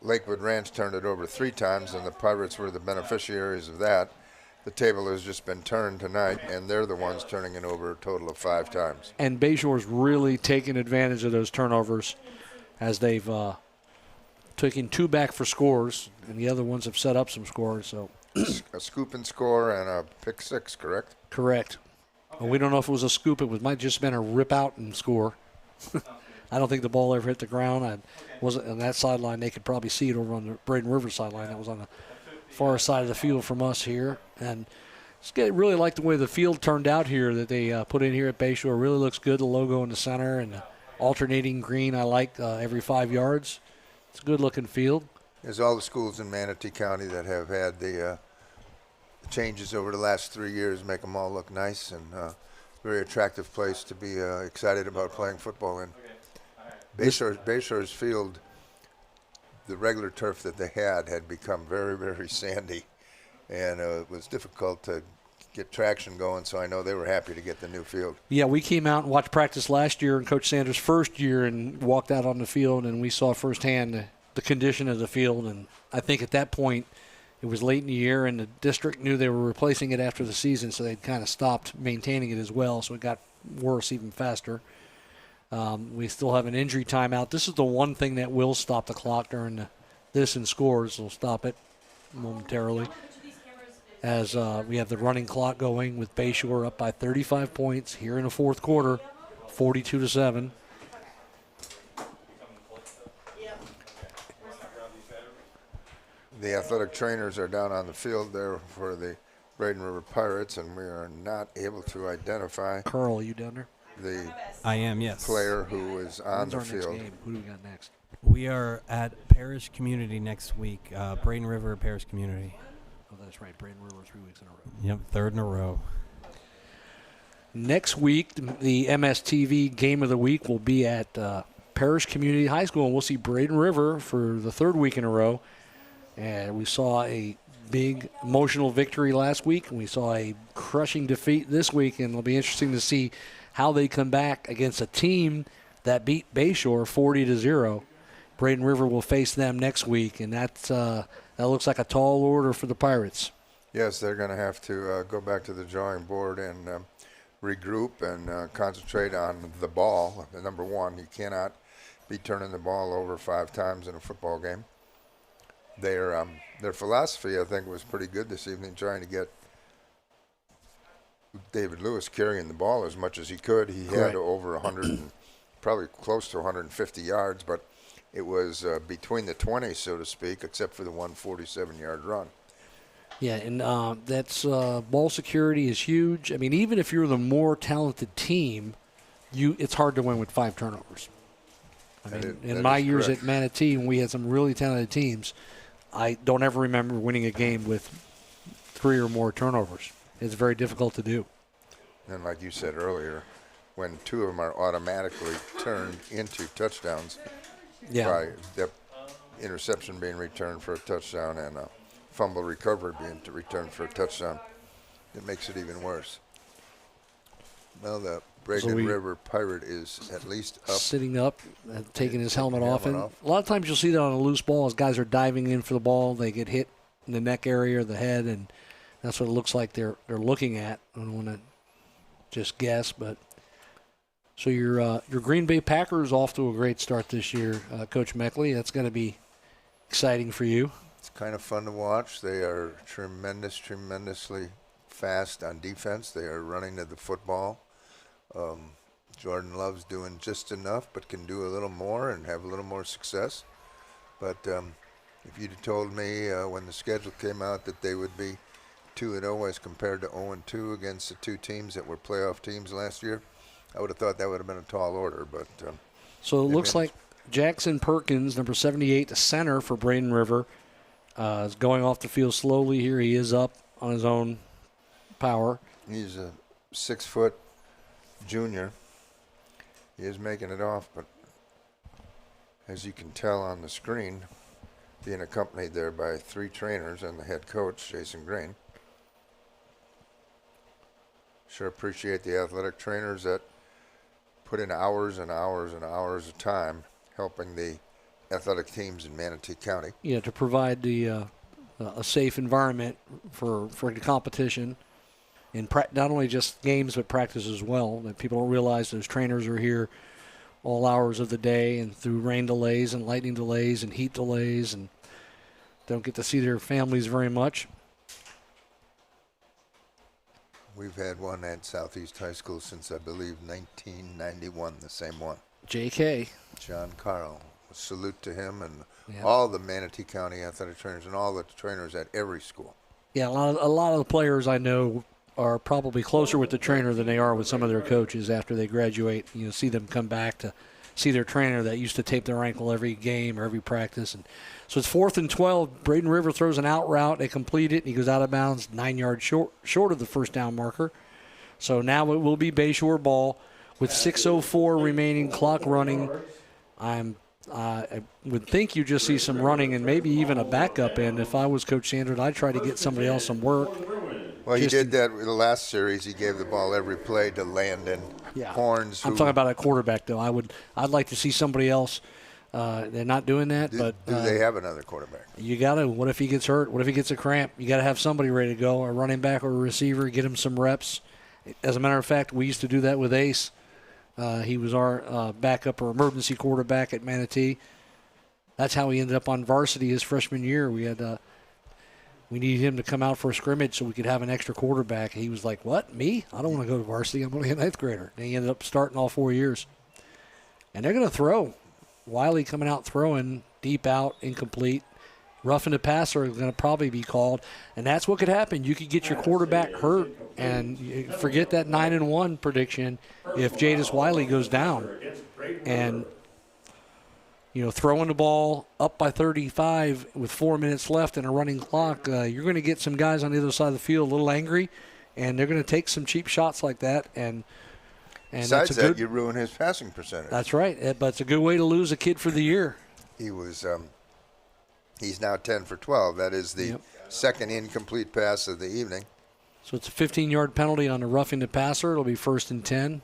Lakewood Ranch turned it over 3 times, and the Pirates were the beneficiaries of that. The table has just been turned tonight, and they're the ones turning it over a total of 5 times. And Bayshore's really taken advantage of those turnovers as they've taken 2 back for scores, and the other ones have set up some scores. So a scoop and score and a pick 6, correct? Correct. Well, we don't know if it was a scoop. It might just been a rip out and score. I don't think the ball ever hit the ground. I wasn't on that sideline. They could probably see it over on the Braden River sideline. That was on the far side of the field from us here. And really like the way the field turned out here that they put in here at Bayshore. Really looks good. The logo in the center and the alternating green I like every 5 yards. It's a good-looking field. There's all the schools in Manatee County that have had the changes over the last 3 years make them all look nice, and very attractive place to be excited about playing football in. Bayshore's field, the regular turf that they had become very, very sandy, and it was difficult to get traction going, so I know they were happy to get the new field. Yeah, we came out and watched practice last year in Coach Sanders' first year and walked out on the field, and we saw firsthand the condition of the field. And I think at that point it was late in the year, and the district knew they were replacing it after the season, so they'd kind of stopped maintaining it as well, so it got worse even faster. We still have an injury timeout. This is the one thing that will stop the clock during this and scores. Will stop it momentarily. As we have the running clock going with Bayshore up by 35 points here in the fourth quarter, 42-7. The athletic trainers are down on the field there for the Braden River Pirates, and we are not able to identify Carl, you down there? the I am, yes. player who is on When's the our next field. game? Who do we got next? We are at Parish Community next week, Braden River Parish Community. Oh, that's right, Braden River 3 weeks in a row. Yep, third in a row. Next week, the MSTV Game of the Week will be at Parish Community High School, and we'll see Braden River for the third week in a row. And we saw a big emotional victory last week, and we saw a crushing defeat this week, and it'll be interesting to see how they come back against a team that beat Bayshore 40-0. Braden River will face them next week, and that looks like a tall order for the Pirates. Yes, they're going to have to go back to the drawing board and regroup and concentrate on the ball. Number one, you cannot be turning the ball over 5 times in a football game. Their philosophy, I think, was pretty good this evening, trying to get David Lewis carrying the ball as much as he could. He Correct. had over 100, probably close to 150 yards, but it was between the 20s, so to speak, except for the 147-yard run. Yeah, and that's ball security is huge. I mean, even if you're the more talented team, it's hard to win with 5 turnovers. I mean, in my years at Manatee, when we had some really talented teams, I don't ever remember winning a game with 3 or more turnovers. It's very difficult to do. And like you said earlier, when 2 of them are automatically turned into touchdowns, Yeah. by the interception being returned for a touchdown and a fumble recovery being returned for a touchdown, it makes it even worse. Well, the Braden River Pirate is at least up. Sitting up, taking his helmet off. And off. a lot of times you'll see that on a loose ball as guys are diving in for the ball. They get hit in the neck area or the head, and that's what it looks like they're looking at. I don't want to just guess, but so your Green Bay Packers off to a great start this year, Coach Meckley. That's going to be exciting for you. It's kind of fun to watch. They are tremendously fast on defense. They are running to the football. Jordan Love's doing just enough, but can do a little more and have a little more success. But if you'd have told me when the schedule came out that they would be 2-0 as compared to 0-2 against the 2 teams that were playoff teams last year, I would have thought that would have been a tall order. But so it looks like Jackson Perkins, number 78, the center for Braden River, is going off the field slowly here. He is up on his own power. he's a 6-foot junior. He is making it off, but as you can tell on the screen, being accompanied there by 3 trainers and the head coach, Jason Green. Sure appreciate the athletic trainers that put in hours and hours and hours of time helping the athletic teams in Manatee County. Yeah, to provide the a safe environment for the competition. In not only just games, but practice as well. That people don't realize those trainers are here all hours of the day and through rain delays and lightning delays and heat delays and don't get to see their families very much. We've had one at Southeast High School since, I believe, 1991, the same one. JK. John Carl. A salute to him and Yeah. all the Manatee County athletic trainers and all the trainers at every school. Yeah, a lot of the players I know are probably closer with the trainer than they are with some of their coaches after they graduate. You know, see them come back to see their trainer that used to tape their ankle every game or every practice. And so it's 4th and 12. Braden River throws an out route. They complete it, and he goes out of bounds 9 yards short of the first down marker. So now it will be Bayshore ball with 6:04 remaining, clock running. I would think you just see some running and maybe even a backup end. If I was Coach Sanders, I'd try to get somebody else some work. Well, he Just- did that with the last series. He gave the ball every play to Landon Horns. I'm talking about a quarterback, though. I'd like to see somebody else. They're not doing that, Do but they have another quarterback? you got to. What if he gets hurt? What if he gets a cramp? You got to have somebody ready to go, a running back or a receiver, get him some reps. As a matter of fact, we used to do that with Ace. He was our backup or emergency quarterback at Manatee. That's how he ended up on varsity his freshman year. We needed him to come out for a scrimmage so we could have an extra quarterback. He was like, "What? Me? I don't want to go to varsity. I'm only a ninth grader." And he ended up starting all 4 years. And they're going to throw. Wiley coming out throwing, deep out, incomplete. Roughing the passer is going to probably be called. And that's what could happen. You could get your quarterback hurt and you forget that 9-1 prediction if Jadis Wiley goes down. And throwing the ball up by 35 with 4 minutes left and a running clock, you're going to get some guys on the other side of the field a little angry, and they're going to take some cheap shots like that. And Besides that, you ruin his passing percentage. That's right, but it's a good way to lose a kid for the year. He was. He's now 10 for 12. That is the second incomplete pass of the evening. So it's a 15-yard penalty on the roughing the passer. It'll be 1st and 10.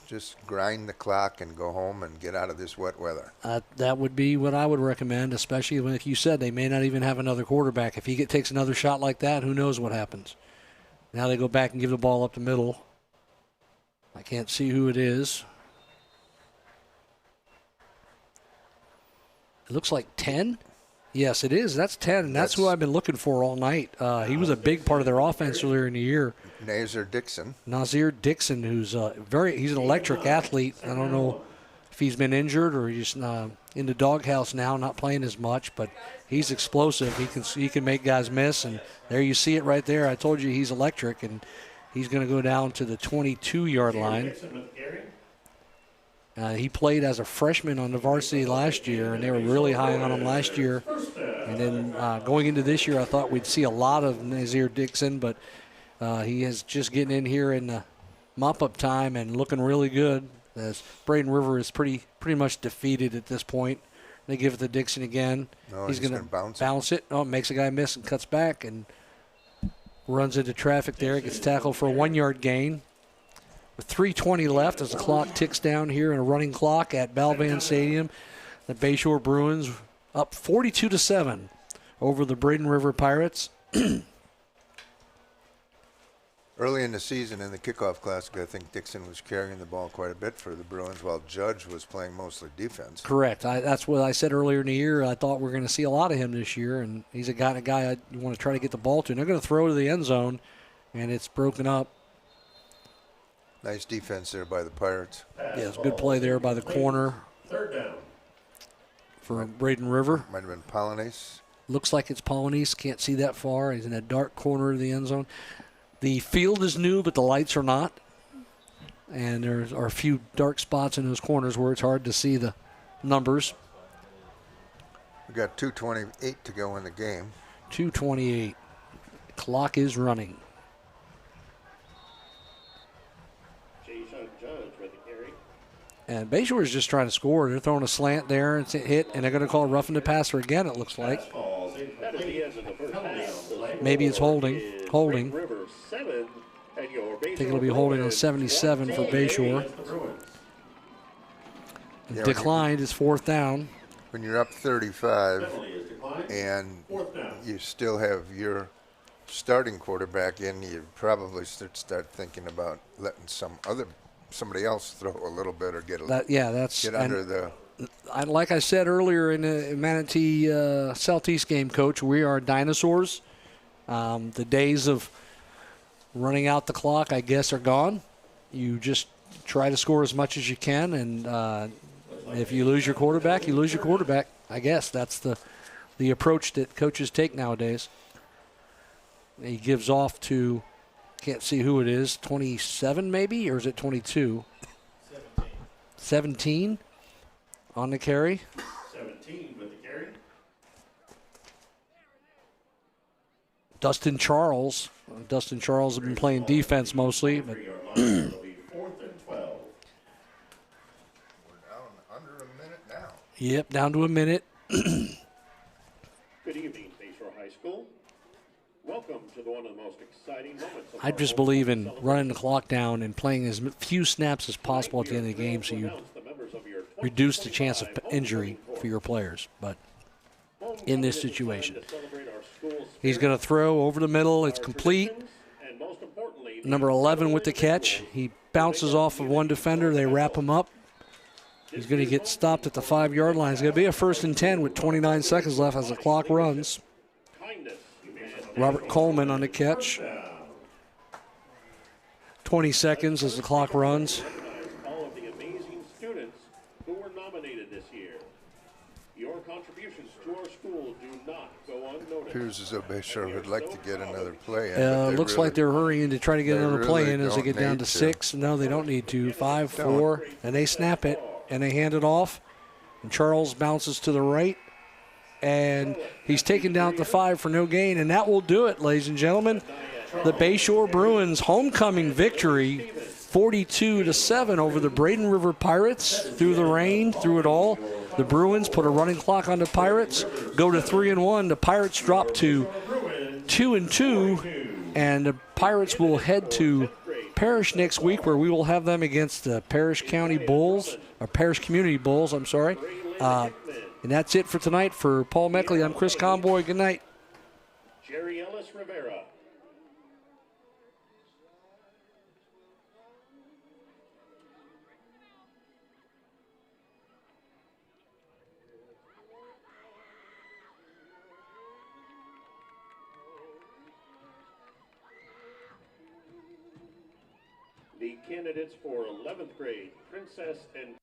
Just grind the clock and go home and get out of this wet weather. That would be what I would recommend, especially when, like you said, they may not even have another quarterback. If he takes another shot like that, who knows what happens. Now they go back and give the ball up the middle. I can't see who it is. It looks like 10. Yes, it is. That's 10, and that's who I've been looking for all night. He was a big part of their offense earlier in the year. Nazir Dixon, who's he's an electric athlete. I don't know if he's been injured or he's in the doghouse now, not playing as much, but he's explosive. He can make guys miss, and there you see it right there. I told you he's electric, and he's going to go down to the 22-yard line. He played as a freshman on the varsity last year, and they were really high on him last year. And then going into this year, I thought we'd see a lot of Nazir Dixon, but he is just getting in here in the mop-up time and looking really good. As Braden River is pretty much defeated at this point. They give it to Dixon again. No, he's going to bounce it. Oh, makes a guy miss and cuts back and runs into traffic there. Gets tackled for a 1-yard gain. With 3:20 left as the clock ticks down here in a running clock at Balvan Stadium, the Bayshore Bruins up 42-7 over the Braden River Pirates. Early in the season in the kickoff classic, I think Dixon was carrying the ball quite a bit for the Bruins while Judge was playing mostly defense. Correct. That's what I said earlier in the year. I thought we were going to see a lot of him this year, and he's a guy you want to try to get the ball to. And they're going to throw to the end zone, and it's broken up. Nice defense there by the Pirates. Yes, good play there by the corner. 3rd down. For Braden River. Might have been Polonese. Looks like it's Polonese. Can't see that far. He's in a dark corner of the end zone. The field is new, but the lights are not. And there are a few dark spots in those corners where it's hard to see the numbers. We've got 2:28 to go in the game. 2:28. Clock is running. And Bayshore is just trying to score. They're throwing a slant there. It's a hit, and they're going to call roughing the passer again, it looks like. Maybe it's holding. Holding. I think it'll be holding on 77 for Bayshore. Declined is 4th down. When you're up 35 and you still have your starting quarterback in, you probably start thinking about letting somebody else throw a little bit or get under the. Like I said earlier in the Manatee Southeast game, Coach, we are dinosaurs. The days of running out the clock, I guess, are gone. You just try to score as much as you can, and if you lose your quarterback, you lose your quarterback. I guess that's the approach that coaches take nowadays. He gives off to, can't see who it is, 27 maybe, or is it 22? 17 on the carry. 17 with the carry. Dustin Charles. Dustin Charles has been playing defense mostly. But It'll be 4th and 12. We're down under a minute now. Yep, down to a minute. Good evening, Bayshore High School. Welcome to one of the most exciting moments of I our just believe in running the clock down and playing as few snaps as possible at the end of the game so you reduce the chance of injury for your players. But in this situation, he's going to throw over the middle. It's complete. Number 11 with the catch. He bounces off of one defender. They wrap him up. He's going to get stopped at the 5-yard line. It's going to be a 1st and 10 with 29 seconds left as the clock runs. Robert Coleman on the catch. 20 seconds as the clock runs. All of the amazing students who were nominated this year. Your contributions to our school do not go unnoticed. Appears as though Bayshore would like to get another play in. But they Looks really, like they're hurrying to try to get another play really in as they get don't down need to to. 6. No, they don't need to. 5, 4, and they snap it, and they hand it off. And Charles bounces to the right, and he's taken down at the 5 for no gain, and that will do it, ladies and gentlemen. The Bayshore Bruins homecoming victory, 42-7 over the Braden River Pirates. Through the rain, through it all, the Bruins put a running clock on the Pirates, go to 3-1. The Pirates drop to 2-2, and the Pirates will head to Parish next week, where we will have them against the Parish County Bulls, or Parish Community Bulls, I'm sorry. And that's it for tonight. For Paul Meckley, I'm Chris Conboy. Good night. Jerry Ellis Rivera. The candidates for 11th grade Princess and